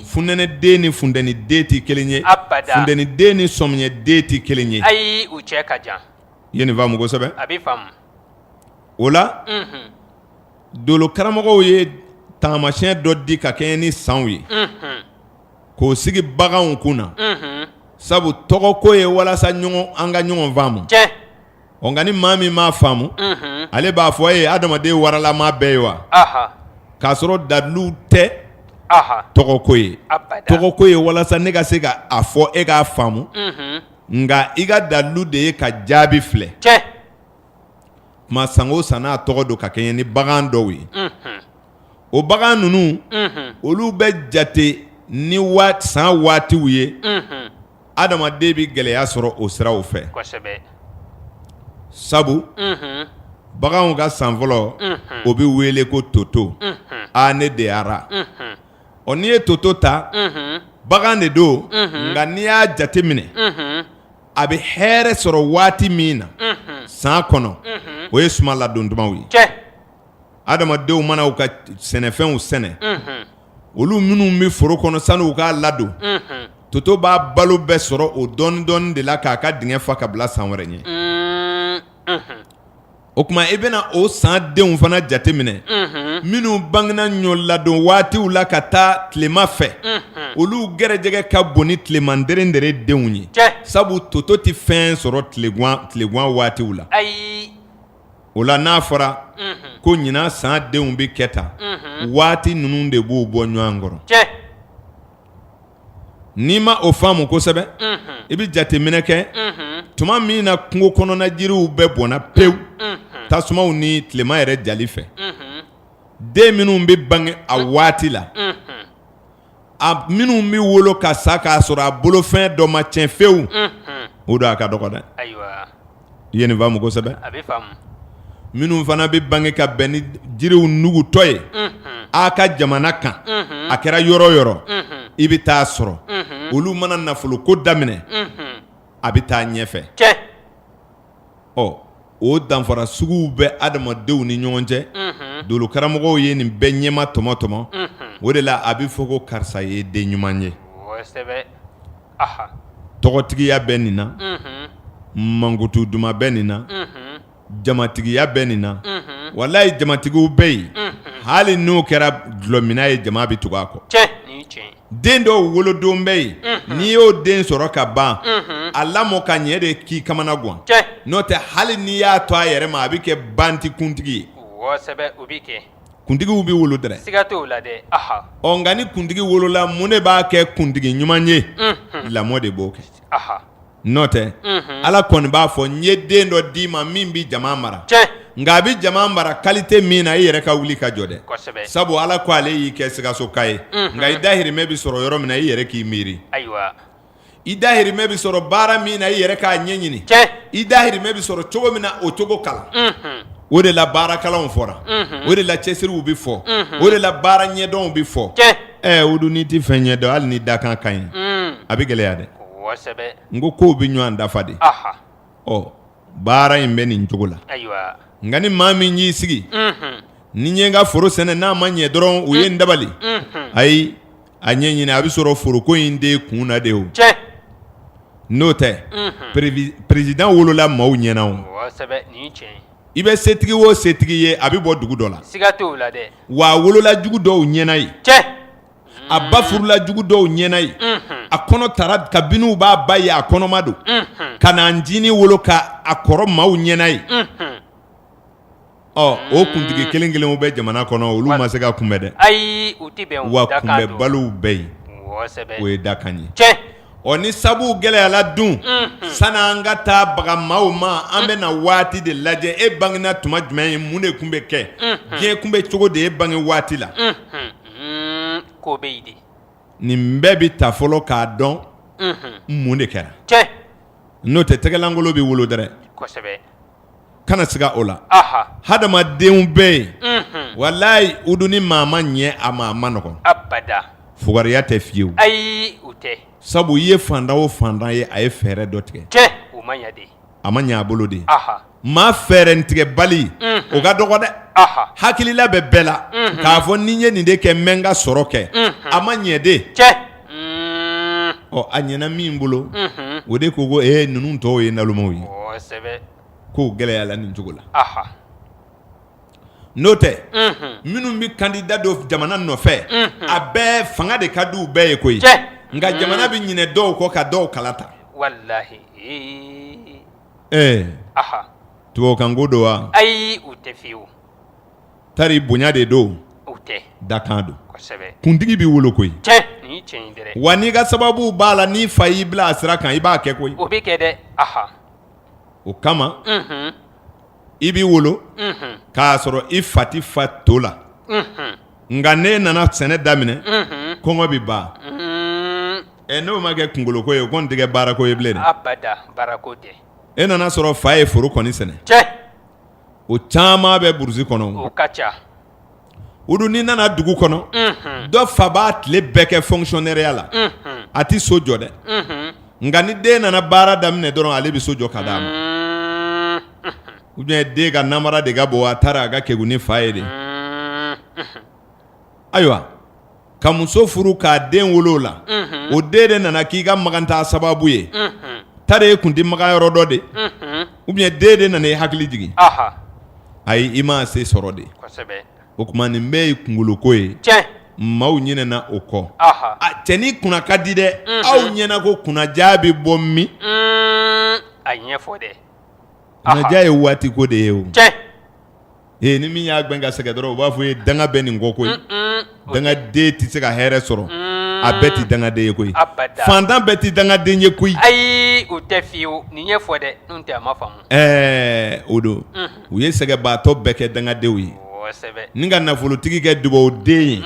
funɛnɛ den ni funtɛni den tɛ kelen ye funtɛni den ni sɔmiɲɛ den tɛ kelen ye u cɛ ka jan i ye nin faamu kosɛbɛ a bɛ faamu o la dolo karamɔgɔw ye taamasiyɛn dɔ di ka kɛɲɛ ni sanw ye k'o sigi baganw kun na sabu tɔgɔko ye walasa an ka ɲɔgɔn faamu nka ni maa min m'a faamu ale b'a fɔ e ye adamaden waralama bɛɛ ye wa k'a sɔrɔ dalilu tɛ tɔgɔko ye tɔgɔko ye walasa ne ka se ka a fɔ e k'a faamu nka i ka dalilu de ye ka jaabi filɛ kuma san o san n'a tɔgɔ don ka kɛɲɛ ni bagan dɔw ye o bagan ninnu olu bɛ jate ni san waatiw ye adamaden bɛ gɛlɛya sɔrɔ o siraw fɛ sabu baganw ka san fɔlɔ o bɛ wele ko toto ne deyara n'i ye toto ta bagan de don nka n'i y'a jate minɛ a bɛ hɛrɛ sɔrɔ waati min na san kɔnɔ o ye suma ladon dumanw ye adamadenw mana u ka sɛnɛfɛnw sɛnɛ olu minnu bɛ foro kɔnɔ sani u k'a ladon toto b'a balo bɛɛ sɔrɔ o dɔɔni dɔɔni de la k'a ka dingɛ fa ka bila san wɛrɛ ɲɛ o kuma i bɛna o san denw fana jate minɛ minnu bangena ɲɔ ladon waatiw la ka taa tilema fɛ olu gɛrɛjɛgɛ ka bon ni tilemandere denw ye sabu toto tɛ fɛn sɔrɔ tilegan waatiw la o la n'a fɔra ko ɲinan san denw bɛ kɛ tan waati ninnu de b'u bɔ ɲɔgɔn kɔrɔ n'i ma o faamu kosɛbɛ i bɛ jateminɛ kɛ tuma min na kungo kɔnɔna jiriw bɛɛ bɔnna pewu tasumaw ni tilema yɛrɛ jali fɛ den minnu bɛ bange a waati la a minnu bɛ wolo ka sa k'a sɔrɔ a bolofɛn dɔ ma tiɲɛ fewu o don a ka dɔgɔ dɛ i ye nin faamu kosɛbɛ minnu fana bɛ bange ka bɛn ni jiriw nugutɔ ye a ka jamana kan a kɛra yɔrɔ yɔrɔ i bɛ taa sɔrɔ olu mana nafolo ko daminɛ a bɛ taa ɲɛfɛ o danfara suguw bɛ adamadenw ni ɲɔgɔn cɛ dolo karamɔgɔw ye nin bɛɛ ɲɛma tɔmɔ o de la a bɛ fɔ ko karisa ye den ɲuman ye tɔgɔtigiya bɛ nin na mankutu duman bɛ nin na jamatigiya bɛ nin na walayi jamatigiw bɛ yen hali n'o kɛra dulɔmina ye jama bɛ tugu a kɔ den dɔw wolodon bɛ yen n'i y'o den sɔrɔ ka ban a lamɔ ka ɲɛ de k'i kamana gan n'o tɛ hali n'i y'a to a yɛrɛ ma a bɛ kɛ banti kuntigi ye kuntigiw bɛ wolo dɛrɛ nka ni kuntigi wolola mun de b'a kɛ kuntigi ɲuman ye lamɔ de b'o kɛ n'o tɛ ala kɔni b'a fɔ n ye den dɔ d'i ma min bɛ jama mara nka a bɛ jama mara qualité min na i yɛrɛ ka wuli ka jɔ dɛ sabu ala ko ale y'i kɛ sikasoka ye nka i dahirimɛ bɛ sɔrɔ yɔrɔ min na i yɛrɛ k'i miiri i dahirimɛ bɛ sɔrɔ baara min na i yɛrɛ k'a ɲɛɲini i dahirimɛ bɛ sɔrɔ cogo min na o cogo kalan o de la baarakalanw fɔra o de la cɛsiriw bɛ fɔ o de la baara ɲɛdɔnw bɛ fɔ o dun n'i tɛ fɛn ɲɛdɔn hali ni dakan ka ɲi a bɛ gɛlɛya dɛ n ko kow bɛ ɲɔgɔn dafa de baara in bɛ nin cogo la nka ni maa min y'i sigi ni ɲɛ ka foro sɛnɛ n'a ma ɲɛ dɔrɔn u ye n dabali ayi a ɲɛɲini a bɛ sɔrɔ foroko in de kun na de o n'o tɛ président wolola maaw ɲɛna o i bɛ setigi o setigi ye a bɛ bɔ dugu dɔ la wa a wolola jugu dɔw ɲɛna ye a ba furula jugu dɔw ɲɛna ye a kɔnɔ tara kabiniw b'a ba ye a kɔnɔma don ka na ncinin wolo ka a kɔrɔ maaw ɲɛna ye o kuntigi kelen kelenw bɛ jamana kɔnɔ olu ma se ka kunbɛ dɛ wa kunbɛbaliw bɛ yen o ye dakan ye ni sabu gɛlɛyala dun san'an ka taa baga maaw ma an bɛ na waati de lajɛ e bangena tuma jumɛn ye mun de kun bɛ kɛ diɲɛ kun bɛ cogo de e bange waati la nin bɛɛ bɛ ta fɔlɔ k'a dɔn mun de kɛra n'o tɛ tɛgɛlankolon bɛ wolo dɛrɛ kana siga o la hadamadenw bɛ yen walayi u dun ni maa ma ɲɛ a ma nɔgɔn fugariya tɛ fiyewu sabu i ye fantan o fantan ye a ye fɛɛrɛ dɔ tigɛ a ma ɲɛ a bolo de maa fɛɛrɛ tigɛ bali o ka dɔgɔ dɛ hakilila bɛ bɛɛ la k'a fɔ ni ye nin de kɛ n bɛ n ka sɔrɔ kɛ a ma ɲɛ de a ɲɛna min bolo o de ko ninnu tɔw ye nalomaw ye k'o gɛlɛyala nin cogo la n'o tɛ minnu bɛ candidat don jamana nɔfɛ a bɛɛ fanga de ka di u bɛɛ ye koyi nka jamana bɛ ɲinɛ dɔw kɔ ka dɔw kalata tubabukanko don wa tari bonya de don dakan don kuntigi b'i wolo koyi wa n'i ka sababu b'a la n'i fa y'i bila a sira kan i b'a kɛ koyi o kama i b'i wolo k'a sɔrɔ i fa tɛ fa to la nka n'e nana sɛnɛ daminɛ kɔngɔ bɛ ban n'o ma kɛ kunkoloko ye o kɔni tɛ kɛ baarako ye bilen dɛ e nana sɔrɔ fa ye foro kɔni sɛnɛ o caman bɛ burusi kɔnɔ o dun n'i nana dugu kɔnɔ dɔ fa b'a tile bɛɛ kɛ fonctionnaire la a tɛ so jɔ dɛ nka ni den nana baara daminɛ dɔrɔn ale bɛ so jɔ ka d'a ma ou bien den ka namara de ka bon a taara a ka kɛgun ni fa ye de ayiwa ka muso furu k'a den wolo la o den de nana k'i ka maganta sababu ye tari e kun tɛ maga yɔrɔ dɔ de ou bien den de nana e hakili jigin ayi i ma se sɔrɔ de kosɛbɛ o tuma nin bɛɛ ye kungoloko ye tiɲɛ maaw ɲinɛna o kɔ aha cɛ ni kunna ka di dɛ aw ɲɛna ko kunnaja bɛ bɔ min a ɲɛfɔ dɛ kunnaja ye waati ko de ye o tiɲɛ ni min y'a gbɛn ka sɛgɛ dɔrɔn u b'a fɔ ye danga bɛ nin kɔ koyi dangaden tɛ se ka hɛrɛ sɔrɔ a bɛɛ tɛ dangaden ye koyi abada fantan bɛɛ tɛ dangaden ye koyi ayi o tɛ fiyewu nin ɲɛfɔ dɛ n'o tɛ a ma faamu o don u ye sɛgɛbaatɔ bɛɛ kɛ dangadenw ye kosɛbɛ ni ka nafolotigi kɛ dugawuden ye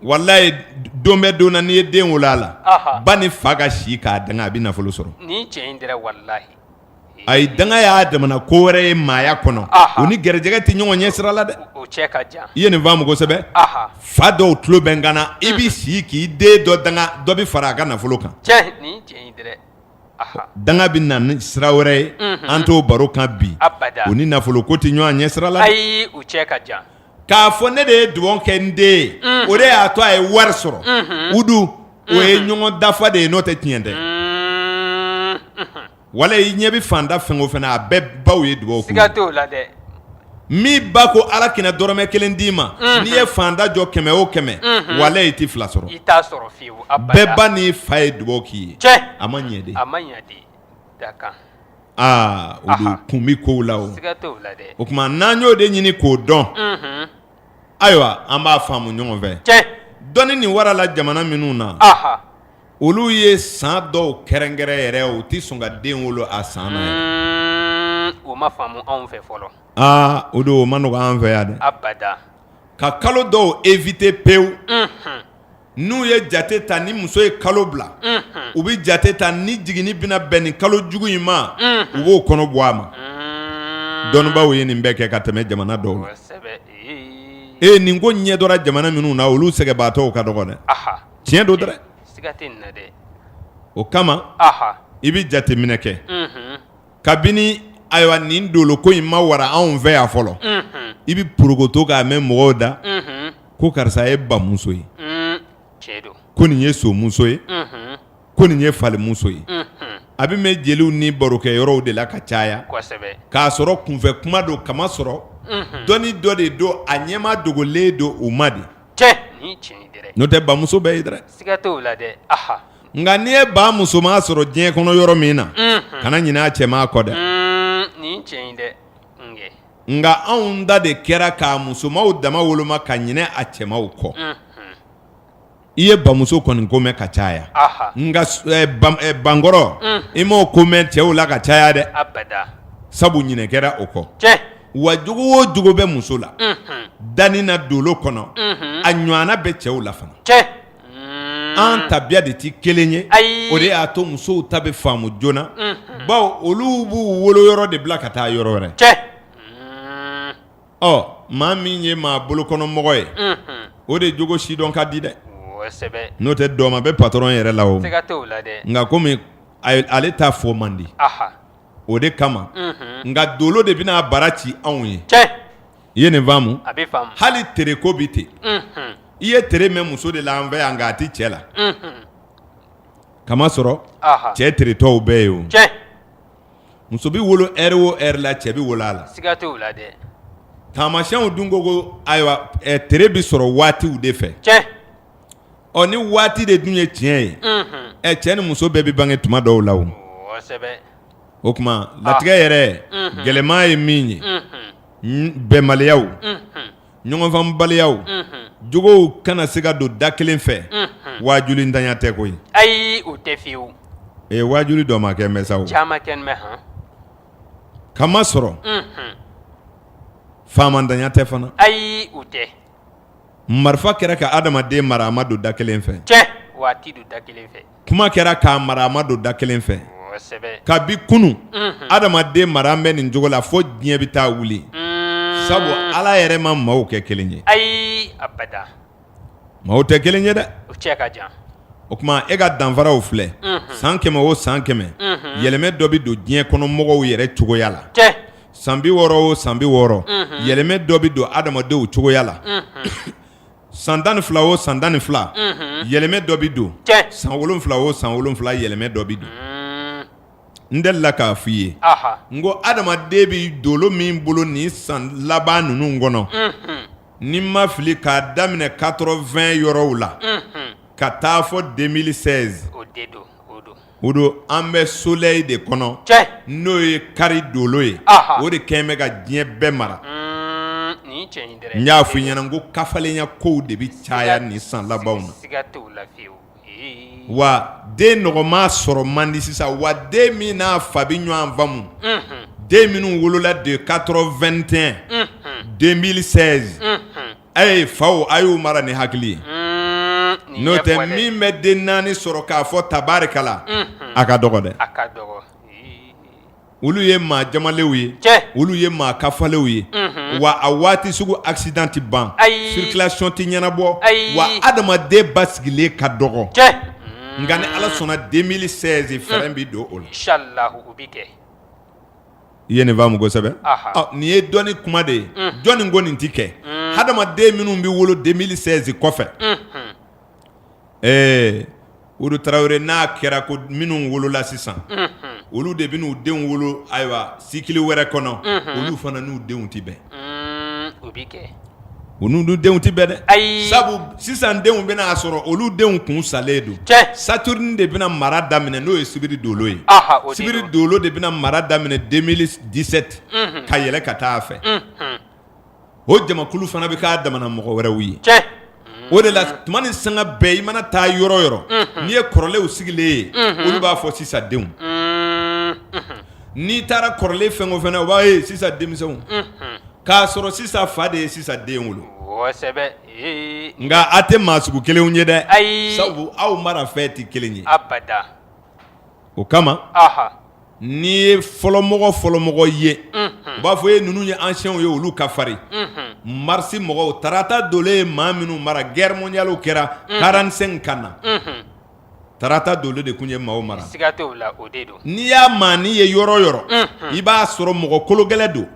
walayi don bɛ don na n'i ye den wolo a la ba ni fa ka si k'a danga a bɛ nafolo sɔrɔ nin cɛ in dɛrɛ walahi ayi danga y'a damana ko wɛrɛ ye maaya kɔnɔ o ni gɛrɛjɛgɛ tɛ ɲɔgɔn ɲɛ sira la dɛ o cɛ ka jan i ye nin faamu kosɛbɛ fa dɔw tulo bɛ n kan na i bɛ si k'i den dɔ danga dɔ bɛ fara a ka nafolo kan cɛ nin cɛ in dɛrɛ danga bɛ na ni sira wɛrɛ ye an t'o baro kan bi abada o ni nafolo ko tɛ ɲɔgɔn ɲɛ sira la ayi o cɛ ka jan k'a fɔ ne de ye dugawu kɛ n den ye o de y'a to a ye wari sɔrɔ udu o ye ɲɔgɔn dafa de ye n'o tɛ tiɲɛ tɛ wala i ɲɛ bɛ fanda fɛn o fɛn na a bɛɛ baw ye dugawu kɛ siga t'o la dɛ min ba ko ala kɛnɛ dɔrɔmɛ kelen d'i ma n'i ye fanda jɔ 100 o 100 wala i tɛ 2 sɔrɔ i t'a sɔrɔ fiyewu abada bɛɛ ba n'i fa ye dugawu k'i ye cɛ a ma ɲɛ de a ma ɲɛ de dakan o don kun bɛ kow la o siga t'o la dɛ o tuma n'an y'o de ɲini k'o dɔn ayiwa an b'a faamu ɲɔgɔn fɛ cɛ dɔnni nin warala jamana minnu na olu ye san dɔw kɛrɛnkɛrɛn yɛrɛ u tɛ sɔn ka den wolo a san na yɛrɛ o ma faamu anw fɛ fɔlɔ o don o ma nɔgɔ an fɛ yan dɛ abada ka kalo dɔw éviter pewu n'u ye jate ta ni muso ye kalo bila u bɛ jate ta ni jiginni bɛna bɛn nin kalo jugu in ma u b'o kɔnɔ bɔ a ma dɔnnibaw ye nin bɛɛ kɛ ka tɛmɛ jamana dɔw la nin ko ɲɛdɔra jamana minnu na olu sɛgɛbaatɔw ka dɔgɔ dɛ tiɲɛ don dɛ siga tɛ nin na dɛ o kama i bɛ jateminɛ kɛ kabini ayiwa nin doloko in ma wara anw fɛ yan fɔlɔ i bɛ porokoto k'a mɛn mɔgɔw da ko karisa ye bamuso ye ko nin ye somuso ye ko nin ye falimuso ye a bɛ mɛn jeliw ni barokɛ yɔrɔw de la ka caya k'a sɔrɔ kunfɛ kuma don kama sɔrɔ dɔnni dɔ de don a ɲɛma dogolen don u ma de n'o tɛ bamuso bɛɛ ye dɛ siga t'o la dɛ nka n'i ye ba musoman sɔrɔ diɲɛ kɔnɔ yɔrɔ min na kana ɲinɛ a cɛman kɔ dɛ nin cɛ in dɛ nka anw da de kɛra k'a musomanw dama woloma ka ɲinɛ a cɛmanw kɔ i ye bamuso kɔni ko mɛn ka caya nka bankɔrɔ i m'o ko mɛn cɛw la ka caya dɛ sabu ɲinɛ kɛra o kɔ wa jogo o jogo bɛ muso la danni na dolo kɔnɔ a ɲɔgɔnna bɛ cɛw la fana an tabiya de tɛ kelen ye o de y'a to musow ta bɛ faamu joona bawo olu b'u wolo yɔrɔ de bila ka taa yɔrɔ wɛrɛ maa min ye maa bolokɔnɔmɔgɔ ye o de jogo sidɔn ka di dɛ n'o tɛ dɔ ma bɛ patɔrɔn yɛrɛ la o nka komi ale t'a fɔ man di o de kama nka dolo de bɛna bara ci anw ye i ye nin faamu hali tereko bi ten i ye tere mɛn muso de la an fɛ yan nka a tɛ cɛ la kama sɔrɔ cɛ teretɔw bɛɛ ye o muso bɛ wolo ɛri o ɛri la cɛ bɛ wolo a la taamasiyɛnw dun ko ayiwa tere bɛ sɔrɔ waatiw de fɛ ni waati de dun ye tiɲɛ ye cɛ ni muso bɛɛ bɛ bange tuma dɔw la o o tuma latigɛ yɛrɛ gɛlɛman ye min ye bɛnbaliyaw ɲɔgɔnfanbaliyaw jogow kana se ka don da kelen fɛ wajuli ntanya tɛ koyi ayi o tɛ fiyewu wajuli dɔ ma kɛ mɛ sa o caman kɛ n bɛ han kama sɔrɔ faamantanya tɛ fana ayi o tɛ marifa kɛra ka adamaden mara a ma don da kelen fɛ waati don da kelen fɛ kuma kɛra k'a mara a ma don da kelen fɛ kabi kunu adamaden mara an bɛ nin cogo la fo diɲɛ bɛ taa wuli sabu ala yɛrɛ ma maaw kɛ kelen ye ayi abada maaw tɛ kelen ye dɛ o cɛ ka jan o tuma e ka danfaraw filɛ san 100 o san 100 yɛlɛmɛ dɔ bɛ don diɲɛ kɔnɔ mɔgɔw yɛrɛ cogoya la san 60 o san 60 yɛlɛmɛ dɔ bɛ don adamadenw cogoya la san 12 o san 12 yɛlɛmɛ dɔ bɛ don san 7 o san 7 yɛlɛmɛ dɔ bɛ don n delila k'a f'i ye n ko adamaden bɛ dolo min bolo nin san laban ninnu kɔnɔ ni ma fili k'a daminɛ 80 yɔrɔw la ka taa fɔ 2016 o don an bɛ soleil de kɔnɔ n'o ye kari dolo ye o de kɛn bɛ ka diɲɛ bɛɛ mara n y'a f'i ɲɛna n ko kafalenya kow de bɛ caya nin san labanw na wa den nɔgɔma sɔrɔ man di sisan wa den min n'a fa bɛ ɲɔgɔn faamu den minnu wolola de 81 2016 faw a y'u mara ni hakili ye n'o tɛ min bɛ den 4 sɔrɔ k'a fɔ tabarikala a ka dɔgɔ dɛ olu ye maa jamalew ye olu ye maa kafalew ye wa a waati sugu accident tɛ ban circulation tɛ ɲɛnabɔ wa adamaden basigilen ka dɔgɔ nka ni ala sɔnna 2016 fɛrɛn bɛ don o la i ye nin faamu kosɛbɛ nin ye dɔnni kuma de ye jɔnni ko nin tɛ kɛ hadamaden minnu bɛ wolo 2016 kɔfɛ Udu Traoré n'a kɛra ko minnu wolola sisan olu de bɛ n'u denw wolo ayiwa cycle wɛrɛ kɔnɔ olu fana n'u denw tɛ bɛn u n'u denw tɛ bɛn dɛ sabu sisan denw bɛna sɔrɔ olu denw kun salen don Saturne de bɛna mara daminɛ n'o ye sibiri dolo ye sibiri dolo de bɛna mara daminɛ 2017 ka yɛlɛ ka taa a fɛ o jamakulu fana bɛ k'a damana mɔgɔ wɛrɛw ye o de la tuma ni sanga bɛɛ i mana taa yɔrɔ yɔrɔ n'i ye kɔrɔlenw sigilen ye olu b'a fɔ sisan denw n'i taara kɔrɔlen fɛn o fɛn na o b'a ye sisan denmisɛnw k'a sɔrɔ sisan fa de ye sisan den wolo nka a tɛ maa sugu kelenw ye dɛ sabu aw mara fɛn tɛ kelen ye o kama n'i ye fɔlɔmɔgɔ ye u b'a fɔ ye ninnu ye anciens ye olu ka farin marisi mɔgɔw tarata dole ye maa minnu mara guerre mondiale kɛra 45 ka na tarata dole de kun ye maaw mara n'i y'a maa n'i ye yɔrɔ yɔrɔ i b'a sɔrɔ mɔgɔ kologɛlɛ don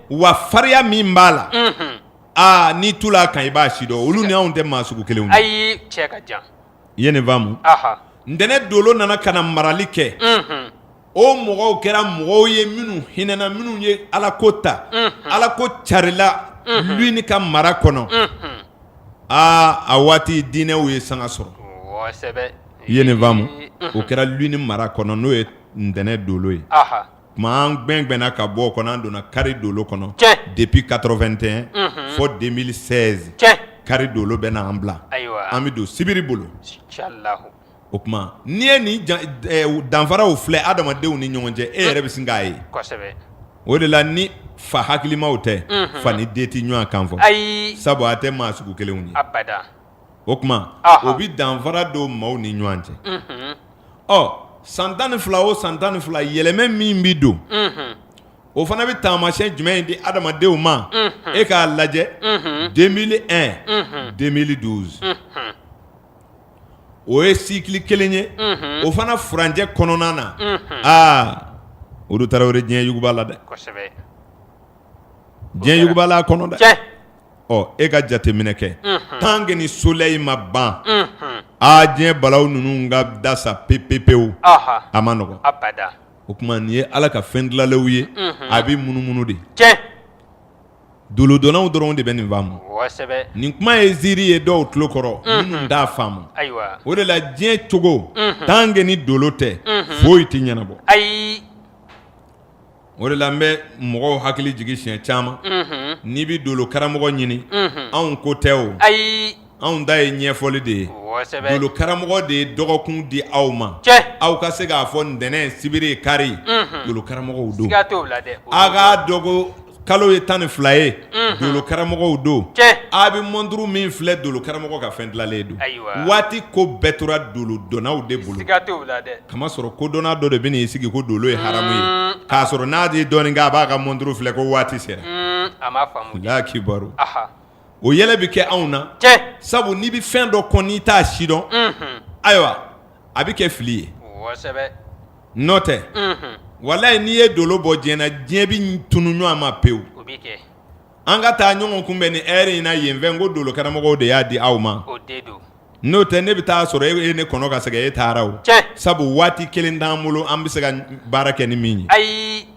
wa fariya min b'a la n'i tula a kan i b'a si dɔn olu ni anw tɛ maa sugu kelenw ye i ye nin faamu ntɛnɛn dolo nana ka na marali kɛ o mɔgɔw kɛra mɔgɔw ye minnu hinɛna minnu ye alako ta alako carila luini ka mara kɔnɔ a waati diinɛw ye sanga sɔrɔ i ye nin faamu o kɛra luini mara kɔnɔ n'o ye ntɛnɛn dolo ye tuma an gbɛngbɛnna ka bɔ o kɔnɔ an donna kari dolo kɔnɔ depuis 81 fo 2016 kari dolo bɛ na an bila an bɛ don sibiri bolo o tuma n'i ye nin danfaraw filɛ adamadenw ni ɲɔgɔn cɛ e yɛrɛ bɛ sin k'a ye o de la ni fa hakilimaw tɛ fa ni den tɛ ɲɔgɔn kan fɔ sabu a tɛ maa sugu kelenw ye o tuma o bɛ danfara don maaw ni ɲɔgɔn cɛ san 12 o san 12 yɛlɛmɛ min bɛ don o fana bɛ taamasiyɛn jumɛn di adamadenw ma e k'a lajɛ 2001 2012 o ye cycle kelen ye o fana furancɛ kɔnɔna na Udu Traoré diɲɛ yuguba la dɛ diɲɛ yuguba la kɔnɔ dɛ e ka jateminɛ kɛ tant que ni soleil ma ban diɲɛ balaw ninnu ka dasa pepepewu a ma nɔgɔ o tuma nin ye Ala ka fɛn dilanlenw ye a bɛ munumunu de dolodonnaw dɔrɔn de bɛ nin faamu nin kuma ye ziiri ye dɔw tulo kɔrɔ minnu t'a faamu o de la diɲɛ cogo tant que ni dolo tɛ foyi tɛ ɲɛnabɔ o de la n bɛ mɔgɔw hakili jigin siɲɛ caman n'i bɛ dolo karamɔgɔ ɲini anw ko tɛ o anw ta ye ɲɛfɔli de ye dolo karamɔgɔ de ye dɔgɔkun di aw ma aw ka se k'a fɔ ntɛnɛn sibiri kari dolo karamɔgɔw don a k'a dɔgɔ kalo ye 12 ye dolo karamɔgɔw don a bɛ montre min filɛ dolo karamɔgɔ ka fɛn dilanlen don waati ko bɛɛ tora dolo donnaw de bolo kama sɔrɔ ko donna dɔ de bɛ n'i sigi ko dolo ye haramu ye k'a sɔrɔ n'a ye dɔɔnin kɛ a b'a ka montre filɛ ko waati sera la kibaru o yɛlɛ bɛ kɛ anw na sabu n'i bɛ fɛn dɔ kɔn n'i t'a si dɔn ayiwa a bɛ kɛ fili ye n'o tɛ walayi n'i ye dolo bɔ diɲɛ na diɲɛ bɛ tunu ɲɔgɔn ma pewu an ka taa ɲɔgɔn kunbɛn ni heure in na yen fɛn ko dolo karamɔgɔw de y'a di aw ma n'o tɛ ne bɛ taa sɔrɔ e ne kɔnɔ ka segin e taara o sabu waati kelen t'an bolo an bɛ se ka baara kɛ ni min ye ayi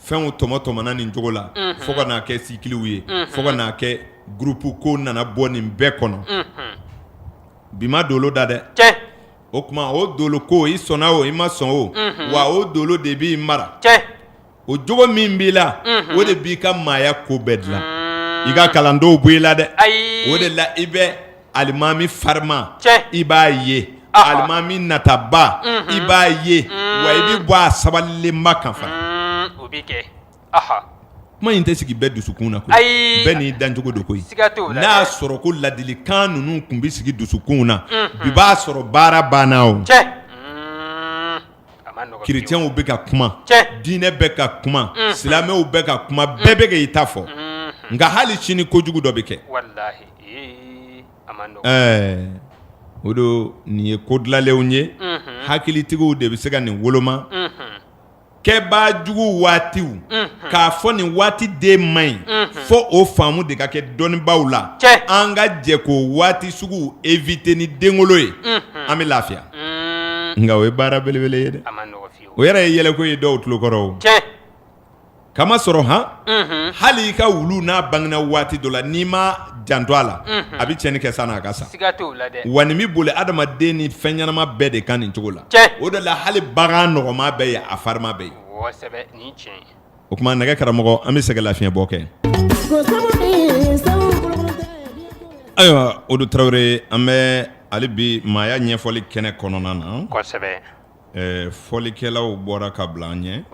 fɛnw tɔmɔtɔmɔna nin cogo la fo ka n'a kɛ cycles ye fo ka n'a kɛ groupe ko nana bɔ nin bɛɛ kɔnɔ bi ma dolo da dɛ o tuma o dolo ko i sɔnna o i ma sɔn o wa o dolo de b'i mara o jogo min b'i la o de b'i ka maaya ko bɛɛ dilan i ka kalandenw bɔ i la dɛ o de la i bɛ alimami farima i b'a ye alimami nataba i b'a ye wa i bɛ bɔ a sabalilenba kan fana o bɛ kɛ kuma in tɛ sigi bɛɛ dusukun na koyi bɛɛ n'i dancogo don koyi n'a y'a sɔrɔ ko ladilikan ninnu tun bɛ sigi dusukun na bi b'a sɔrɔ baara banna o chrétiens bɛ ka kuma diinɛ bɛ ka kuma silamɛw bɛ ka kuma bɛɛ bɛ k'i ta fɔ nka hali sini kojugu dɔ bɛ kɛ o don nin ye ko dilanlenw ye hakilitigiw de bɛ se ka nin woloma kɛbaa jugu waatiw k'a fɔ nin waati den man ɲi fo o faamu de ka kɛ dɔnnibaaw la an ka jɛ k'o waati sugu éviter ni denkolo ye an bɛ lafiya nka o ye baara belebele ye dɛ o yɛrɛ ye yɛlɛko ye dɔw tulokɔrɔ o kama sɔrɔ hali i ka wulu n'a bangena waati dɔ la n'i ma janto a la a bɛ tiɲɛni kɛ san'a ka sa wa nin bɛ boli adamaden ni fɛn ɲɛnama bɛɛ de kan nin cogo la o de la hali bagan nɔgɔma bɛ ye a farima bɛ ye o tuma nɛgɛ karamɔgɔ an bɛ se ka lafiɲɛbɔ kɛ ayiwa o don Tarawele an bɛ hali bi maaya ɲɛfɔli kɛnɛ kɔnɔna na fɔlikɛlaw bɔra ka bila an ɲɛ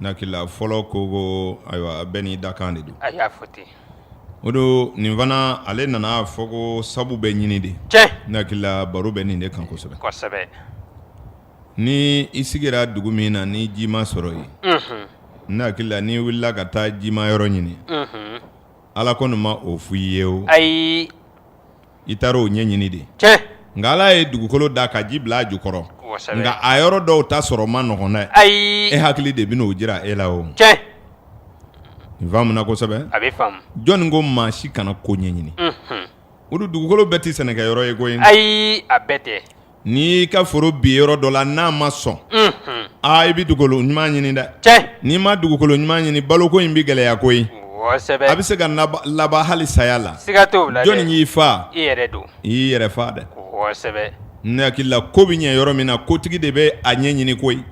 n'akila fɔlɔ ko ayiwa bɛɛ n'i dakan de don o don nin fana ale nana fɔ ko sabu bɛ ɲini de n'akila baro bɛ nin de kan kosɛbɛ ni i sigira dugu min na ni ji ma sɔrɔ yen n'akila ni wulila ka taa ji ma yɔrɔ ɲini ala kɔni ma o f'i ye o i taara o ɲɛɲini de nka ala ye dugukolo da ka ji bila a jukɔrɔ nka a yɔrɔ dɔw ta sɔrɔ ma nɔgɔn dɛ e hakili de bɛn'o jira e la o nin faamuna kosɛbɛ jɔnni ko maa si kana ko ɲɛɲini o don dugukolo bɛɛ tɛ sɛnɛkɛyɔrɔ ye koyi a bɛɛ tɛ n'i ka foro bin yɔrɔ dɔ la n'a ma sɔn i bɛ dugukolo ɲuman ɲini dɛ n'i ma dugukolo ɲuman ɲini baloko in bɛ gɛlɛya koyi a bɛ se ka laban hali saya la jɔnni y'i fa i y'i yɛrɛ fa dɛ ne hakili la ko bɛ ɲɛ yɔrɔ min na kotigi de bɛ a ɲɛɲini koyi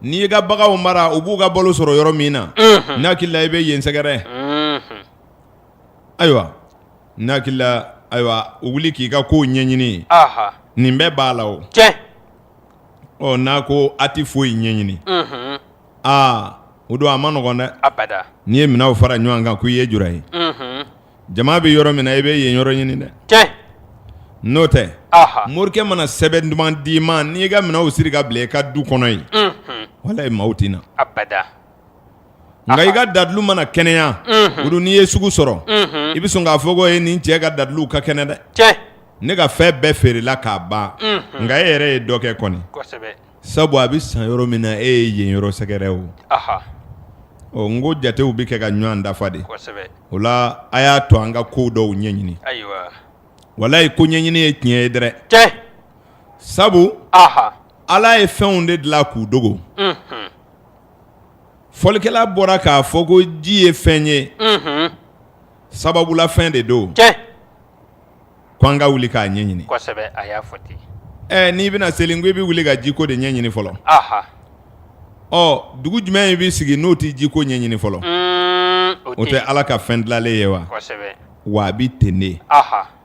n'i y'i ka baganw mara u b'u ka balo sɔrɔ yɔrɔ min na ne hakili la i bɛ yen sɛgɛrɛ ayiwa ne hakili la ayiwa wuli k'i ka kow ɲɛɲini nin bɛɛ b'a la o n'a ko a tɛ foyi ɲɛɲini o don a ma nɔgɔn dɛ n'i ye minɛnw fara ɲɔgɔn kan ko i ye jura ye jama bɛ yɔrɔ min na i bɛ yen yɔrɔ ɲini dɛ n'o tɛ morikɛ mana sɛbɛn duman d'i ma n'i ka minɛnw siri ka bila i ka du kɔnɔ yen walayi maaw tɛ na nka i ka dadulu mana kɛnɛya o don n'i ye sugu sɔrɔ i bɛ sɔn k'a fɔ ko nin cɛ ka daduluw ka kɛnɛ dɛ ne ka fɛn bɛɛ feerela k'a ban nka e yɛrɛ ye dɔ kɛ kɔni sabu a bɛ san yɔrɔ min na e ye yen yɔrɔ sɛgɛrɛ o n ko jatew bɛ kɛ ka ɲɔgɔn dafa de o la a y'a to an ka kow dɔw ɲɛɲini walayi ko ɲɛɲini ye tiɲɛ ye dɛrɛ sabu ala ye fɛnw de dilan k'u dogo fɔlikɛla bɔra k'a fɔ ko ji ye fɛn ye sababula fɛn de don ko an ka wuli k'a ɲɛɲini n'i bɛna seli ko i bɛ wuli ka jiko de ɲɛɲini fɔlɔ dugu jumɛn in b'i sigi n'o tɛ jiko ɲɛɲini fɔlɔ o tɛ ala ka fɛn dilanlen ye wa a bɛ ten de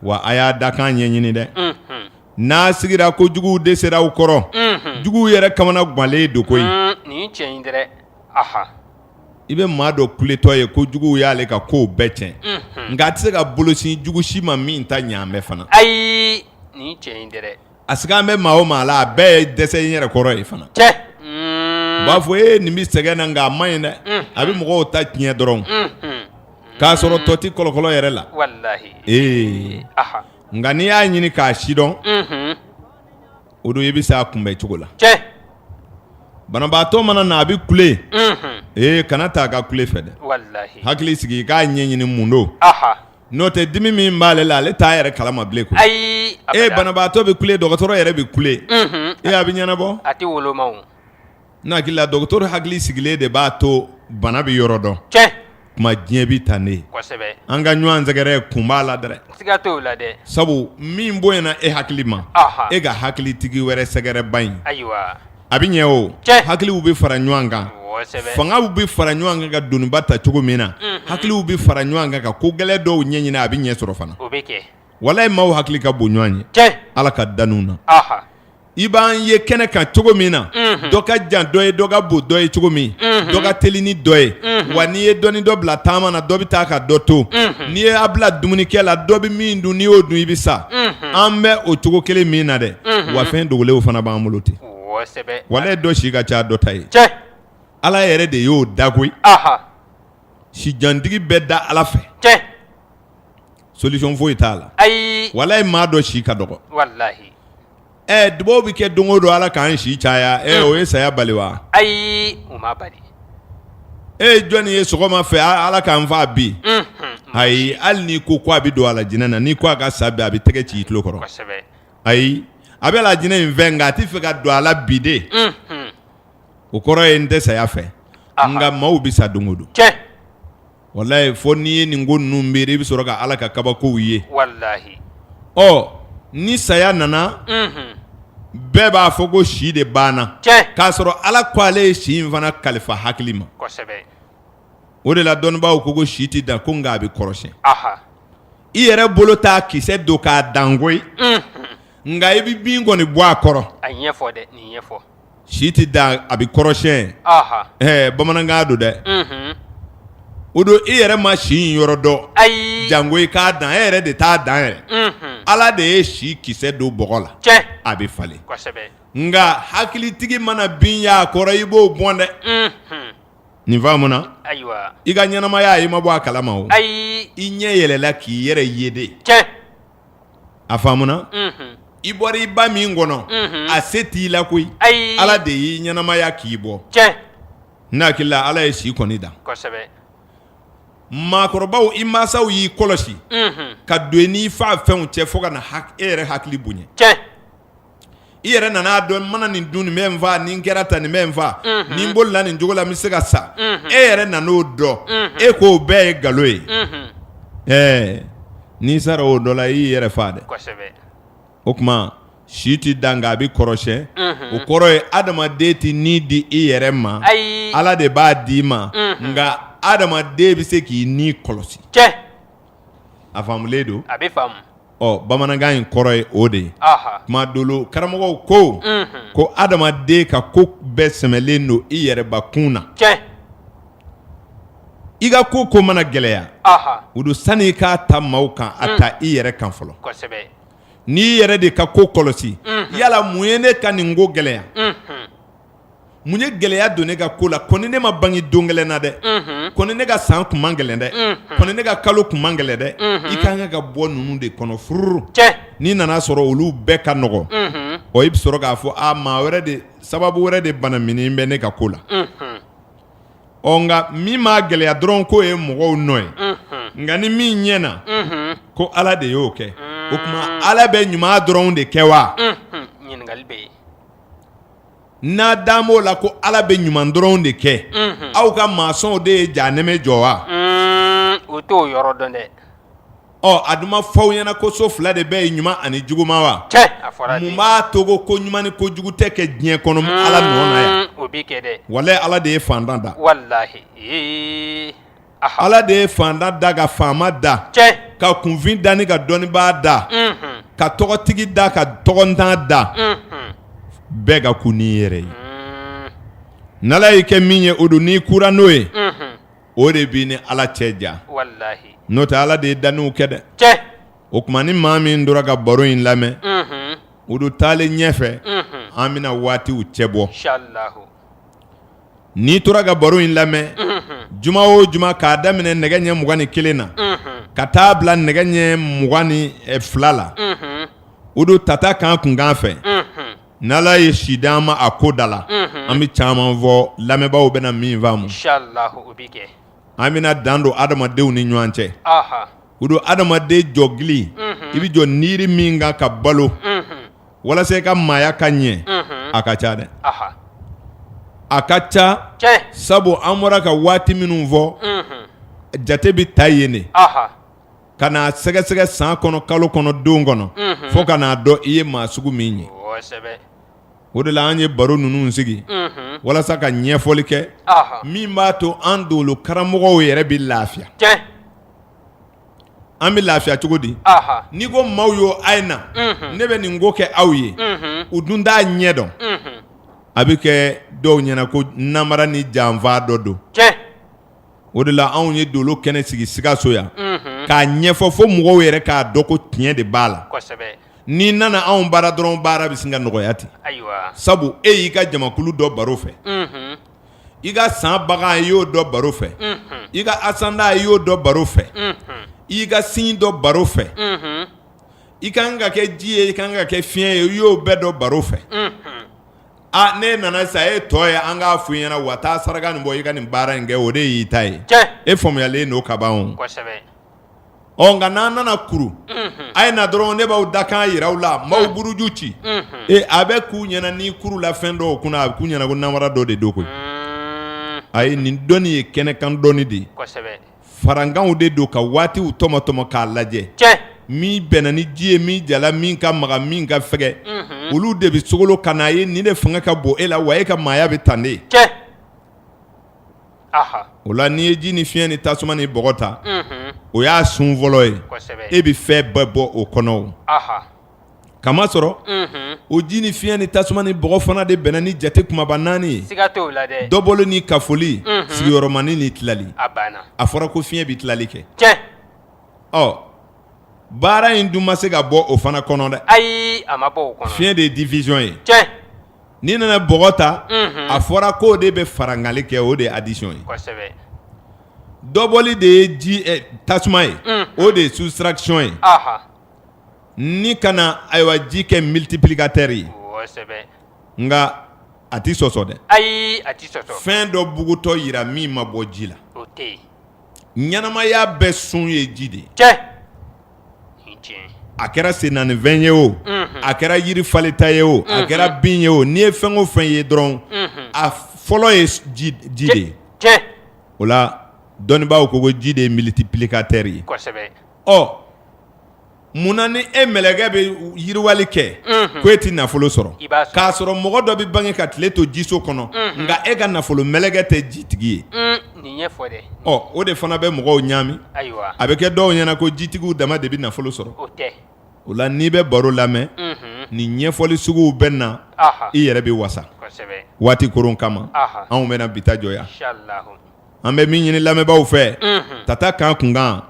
wa a y'a dakan ɲɛɲini dɛ n'a sigira ko juguw dɛsɛra aw kɔrɔ juguw yɛrɛ kamana ganlen don koyi i bɛ maa dɔ kuletɔ ye ko juguw y'ale ka kow bɛɛ tiɲɛ nka a tɛ se ka bolosi jugu si ma min ta ɲaamɛ fana a sigi an bɛ maa o maa la a bɛɛ ye dɛsɛ in yɛrɛ kɔrɔ ye fana u b'a fɔ nin bɛ sɛgɛn na nka a man ɲi dɛ a bɛ mɔgɔw ta tiɲɛ dɔrɔn k'a sɔrɔ tɔ tɛ kɔlɔkɔlɔ yɛrɛ la nka n'i y'a ɲini k'a sidɔn o don i bɛ se a kunbɛn cogo la banabaatɔ mana na a bɛ kule kana taa a ka kule fɛ dɛ hakili sigi i k'a ɲɛɲini mun don n'o tɛ dimi min b'ale la ale t'a yɛrɛ kalama bilen ko ayi banabaatɔ bɛ kule dɔgɔtɔrɔ yɛrɛ bɛ kule a bɛ ɲɛnabɔ a tɛ woloma o n'a hakili la dɔgɔtɔrɔ hakili sigilen de b'a to bana bɛ yɔrɔ dɔn tiɲɛ kuma diɲɛ bɛ tan ne kosɛbɛ an ka ɲɔgɔn sɛgɛrɛ kun b'a la dɛ siga t'o la dɛ sabu min bonyana e hakili ma e ka hakilitigi wɛrɛ sɛgɛrɛ ba in ayiwa a bɛ ɲɛ o Tiɲɛ. hakiliw bɛ fara ɲɔgɔn kan kosɛbɛ fangaw bɛ fara ɲɔgɔn kan ka doniba ta cogo min na hakiliw bɛ fara ɲɔgɔn kan ka ko gɛlɛn dɔw ɲɛɲini a bɛ ɲɛ sɔrɔ fana o bɛ kɛ walayi maaw hakili ka bon ɲɔgɔn ye tiɲɛ ala ka danniw na aha i b'an ye kɛnɛ kan cogo min na dɔ ka jan dɔ ye dɔ ka bon dɔ ye cogo min dɔ ka teli ni dɔ ye wa n'i ye dɔ ni dɔ bila taama na dɔ bɛ taa ka dɔ to n'i ye a bila dumunikɛ la dɔ bɛ min dun n'i y'o dun i bɛ sa an bɛ o cogo kelen min na dɛ wa fɛn dogolenw fana b'an bolo ten kosɛbɛ walayi dɔ si ka ca dɔ ta ye tiɲɛ ala yɛrɛ de y'o da koyi aha sijantigi bɛ da ala fɛ tiɲɛ solution foyi t'a la ayi walayi maa dɔ si ka dɔgɔ walahi dubaw bɛ kɛ don o don ala k'an si caya o ye saya bali wa ayi o ma bali jɔnni ye sɔgɔma fɛ ala k'an fa bi ayi hali n'i ko a bɛ don a la jinɛ na n'i ko a ka sa bi a bɛ tɛgɛ ci i tulo kɔrɔ kosɛbɛ ayi a bɛ la jinɛ in fɛ nka a tɛ fɛ ka don a la bi de o kɔrɔ ye n tɛ saya fɛ nka maaw bɛ sa don o don tiɲɛ walayi fo n'i ye nin ko ninnu miiri i bɛ sɔrɔ ka ala ka kabakow ye walahi ni saya nana bɛɛ b'a fɔ ko si de banna tiɲɛ k'a sɔrɔ ala ko ale ye si in fana kalifa hakili ma kosɛbɛ o de la dɔnnibaaw ko si tɛ dan ko nka a bɛ kɔrɔsiyɛn aha i yɛrɛ bolo t'a kisɛ don k'a dan koyi nka i bɛ bin kɔni bɔ a kɔrɔ a ɲɛfɔ dɛ nin ɲɛfɔ si tɛ dan a bɛ kɔrɔsiyɛn aha bamanankan don dɛ o don i yɛrɛ ma si in yɔrɔ dɔn ayi jango i k'a dan e yɛrɛ de t'a dan yɛrɛ ala de ye si kisɛ don bɔgɔ la tiɲɛ a bɛ falen kosɛbɛ nka hakilitigi mana bin y'a kɔrɔ i b'o bɔn dɛ nin faamuna ayiwa i ka ɲɛnamaya i ma bɔ a kalama o ayi i ɲɛ yɛlɛla k'i yɛrɛ ye de tiɲɛ a faamuna i bɔra i ba min kɔnɔ a se t'i la koyi ayi ala de y'i ɲɛnamaya k'i bɔ tiɲɛ n'a hakili la ala ye si kɔni dan kosɛbɛ maakɔrɔbaw i mansaw y'i kɔlɔsi ka don n'i fa fɛnw cɛ fo ka na e yɛrɛ hakili bonya tiɲɛ i yɛrɛ nana dɔn mana nin dun nin bɛ n faa nin kɛra tan nin bɛ n faa nin bolila nin cogo la n bɛ se ka sa e yɛrɛ nan'o dɔn e k'o bɛɛ ye nkalon ye n'i sara o dɔ la i y'i yɛrɛ faa dɛ kosɛbɛ o tuma si tɛ dan nka a bɛ kɔrɔsiyɛn o kɔrɔ ye adamaden tɛ ni di i yɛrɛ ma ayi ala de b'a d'i ma nka adamaden bɛ se k'i ni kɔlɔsi tiɲɛ a faamulen don a bɛ faamu bamanankan in kɔrɔ ye o de ye aha tuma dolo karamɔgɔw ko adamaden ka ko bɛɛ sɛmɛlen don i yɛrɛbakun na tiɲɛ i ka ko mana gɛlɛya aha o don sani i k'a ta maaw kan a ta i yɛrɛ kan fɔlɔ kosɛbɛ n'i yɛrɛ de ka ko kɔlɔsi yala mun ye ne ka nin ko gɛlɛya mun ye gɛlɛya don ne ka ko la kɔni ne ma bange don gɛlɛn na dɛ kɔni ne ka san kun man gɛlɛn dɛ kɔni ne ka kalo kun man gɛlɛn dɛ i ka kan ka bɔ ninnu de kɔnɔ fururu tiɲɛ n'i nana sɔrɔ olu bɛɛ ka nɔgɔ i bɛ sɔrɔ k'a fɔ maa wɛrɛ de sababu wɛrɛ de bana mini bɛ ne ka ko la nka min m'a gɛlɛya dɔrɔn k'o ye mɔgɔw nɔ ye nka ni min ɲɛna ko ala de y'o kɛ o tuma ala bɛ ɲuman dɔrɔn de kɛ wa ɲininkali bɛ yen n'a dan b'o la ko ala bɛ ɲuman dɔrɔn de kɛ aw ka maasɔnw de ye jahanɛmɛ jɔ wa o t'o yɔrɔ dɔn dɛ a dun ma fɔ aw ɲɛna ko so fila de bɛ yen ɲuman ani juguman wa tiɲɛ a fɔra mun b'a to ko ɲuman ni ko jugu tɛ kɛ diɲɛ kɔnɔ ala nɔ na yan o bɛ kɛ dɛ walayi ala de ye fantan da walahi ala de ye fantan da ka faama da tiɲɛ ka kunfin da ni ka dɔnnibaa da ka tɔgɔtigi da ka tɔgɔntan da bɛɛ ka kun n'i yɛrɛ ye n'ala y'i kɛ min ye o don n'i kura n'o ye o de b'i ni ala cɛ ja walahi n'o tɛ ala de ye danniw kɛ dɛ tiɲɛ o tuma ni maa min tora ka baro in lamɛn o don taalen ɲɛfɛ an bɛna waatiw cɛ bɔ inshallahu n'i tora ka baro in lamɛn juma o juma k'a daminɛ nɛgɛ ɲɛ 21 na ka taa bila nɛgɛ ɲɛ 22 la o don tata kan kunkan fɛ n'ala ye si d'an ma a ko da la an bɛ caman fɔ lamɛnbaaw bɛna min faamu inshallahu o bɛ kɛ an bɛna dan don adamadenw ni ɲɔgɔn cɛ o don adamaden jɔgili i bɛ jɔ niiri min kan ka balo walasa i ka maaya ka ɲɛ a ka ca dɛ a ka ca sabu an bɔra ka waati minnu fɔ jate bɛ ta yen de ka n'a sɛgɛsɛgɛ san kɔnɔ kalo kɔnɔ don kɔnɔ fo ka n'a dɔn i ye maa sugu min ye o de la an ye baro ninnu sigi walasa ka ɲɛfɔli kɛ min b'a to an dolo karamɔgɔw yɛrɛ bɛ lafiya an bɛ lafiya cogo di n'i ko maaw y'o a ye na ne bɛ nin ko kɛ aw ye u dun t'a ɲɛ dɔn a bɛ kɛ dɔw ɲɛna ko namara ni janfa dɔ don o de la anw ye dolo kɛnɛ sigi Sikaso yan k'a ɲɛfɔ fo mɔgɔw yɛrɛ k'a dɔn ko tiɲɛ de b'a la n'i nana anw baara dɔrɔn baara bɛ sin ka nɔgɔya ten sabu e y'i ka jamakulu dɔ baro fɛ i ka san bagan i y'o dɔ baro fɛ i ka asanda i y'o dɔ baro fɛ i ka sin dɔ baro fɛ i kan ka kɛ ji ye i kan ka kɛ fiɲɛ ye i y'o bɛɛ dɔ baro fɛ ne nana sa e tɔ ye an k'a fɔ i ɲɛna wa taa saraka nin bɔ i ka nin baara in kɛ o de y'i ta ye e faamuyalen n'o ka ban nka n'an nana kuru a ye na dɔrɔn ne b'aw dakan yira aw la m'aw buruju ci a bɛ k'u ɲɛna ni kuru la fɛn dɔw kunna a bɛ k'u ɲɛna ko namara dɔ de don koyi ayi nin dɔnni ye kɛnɛkan dɔnni de ye farankanw de don ka waatiw tɔmɔ k'a lajɛ min bɛnna ni ji ye min jala min ka maga min ka fɛgɛ olu de bɛ sogolo ka n'a ye nin de fanga ka bon e la wa e ka maaya bɛ tan de o la n'i ye ji ni fiɲɛ ni tasuma ni bɔgɔ ta o y'a sun fɔlɔ ye e bɛ fɛn bɛɛ bɔ o kɔnɔ kamasɔrɔ o ji ni fiɲɛ ni tasuma ni bɔgɔ fana de bɛnna ni jate kumaba 4 ye dɔ bolo ni kafoli sigiyɔrɔmani ni tilali a fɔra ko fiɲɛ bɛ tilali kɛ baara in dun ma se ka bɔ o fana kɔnɔ dɛ ayi a ma bɔ o kɔnɔ fiɲɛ de ye division ye n'i nana bɔgɔ ta a fɔra k'o de bɛ farangali kɛ o de ye addition ye dɔbɔli de ye ji tasuma ye o de ye soustraction ye ni kana ayiwa ji kɛ multiplicateur ye nka a ti sɔsɔ dɛ ayi a ti sɔsɔ fɛn dɔ bugutɔ yira min ma bɔ ji la ɲɛnamaya bɛɛ sun ye ji de ye a kɛra sennaanifɛn ye o a kɛra yiri faleta ye o a kɛra bin ye o n'i ye fɛn o fɛn ye dɔrɔn a fɔlɔ ye ji de ye o la dɔnnibaaw ko ji de ye multiplicateur ye munna ni e mɛlɛkɛ bɛ yiriwali kɛ ko e ti nafolo sɔrɔ k'a sɔrɔ mɔgɔ dɔ bɛ bange ka tile to jiso kɔnɔ nka e ka nafolo mɛlɛkɛ tɛ jitigi ye o de fana bɛ mɔgɔw ɲaami a bɛ kɛ dɔw ɲɛna ko jitigiw dama de bɛ nafolo sɔrɔ o la n'i bɛ baro lamɛn ni ɲɛfɔli suguw bɛ na i yɛrɛ bɛ wasa waati koron kama anw bɛna bita jɔya an bɛ min ɲini lamɛnbaaw fɛ tata kan kunkan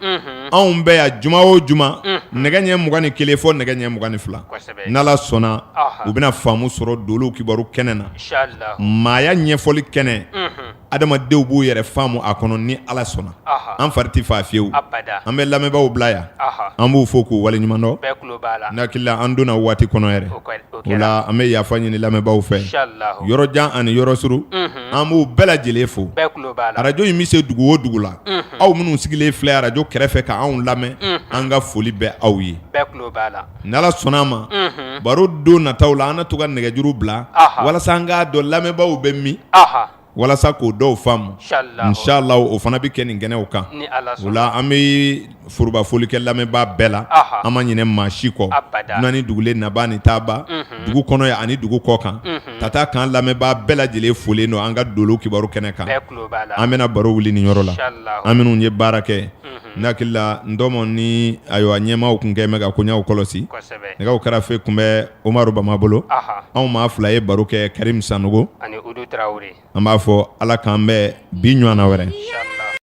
anw bɛ yan juma o juma nɛgɛ ɲɛ 21 fɔ nɛgɛ ɲɛ 22 n'Ala sɔnna u bɛna faamu sɔrɔ dolo kibaru kɛnɛ na maaya ɲɛfɔli kɛnɛ adamadenw b'u yɛrɛ faamu a kɔnɔ ni Ala sɔnna an fari tɛ faa fiyewu an bɛ lamɛnbaaw bila yan an b'u fo k'u waleɲuman dɔn ne hakili la an donna waati kɔnɔ yɛrɛ o la an bɛ yafa ɲini lamɛnbaaw fɛ yɔrɔ jan ani yɔrɔ suru an b'u bɛɛ lajɛlen fo arajo in bɛ se dugu o dugu la aw minnu sigilen filɛ arajo kɛrɛfɛ ka anw lamɛn an ka foli bɛ aw ye n'Ala sɔnna a ma baro don nataw la an na to ka nɛgɛjuru bila walasa an k'a dɔn lamɛnbaaw bɛ min walasa k'o dɔw faamu inshallah o fana bɛ kɛ nin kɛnɛw kan o la an bɛ foroba foli kɛ lamɛnbaa bɛɛ la an ma ɲinɛ maa si kɔ dunan ni dugulen naba ni taaba dugu kɔnɔ yan ani dugu kɔ kan tata kan lamɛnbaa bɛɛ lajɛlen folen don an ka dolo kibaru kɛnɛ kan an bɛna baro wuli nin yɔrɔ la an minnu ye baara kɛ ne hakili la ndɔmɔ ni ayiwa ɲɛmaaw kun kɛ mɛ ka koɲɛw kɔlɔsi nɛgɛw kɛrɛfɛ kun bɛ Umaru Bama bolo anw maa fila ye baro kɛ Karim Sanogo an b'a fɔ Ala k'an bɛn bi ɲɔgɔnna wɛrɛ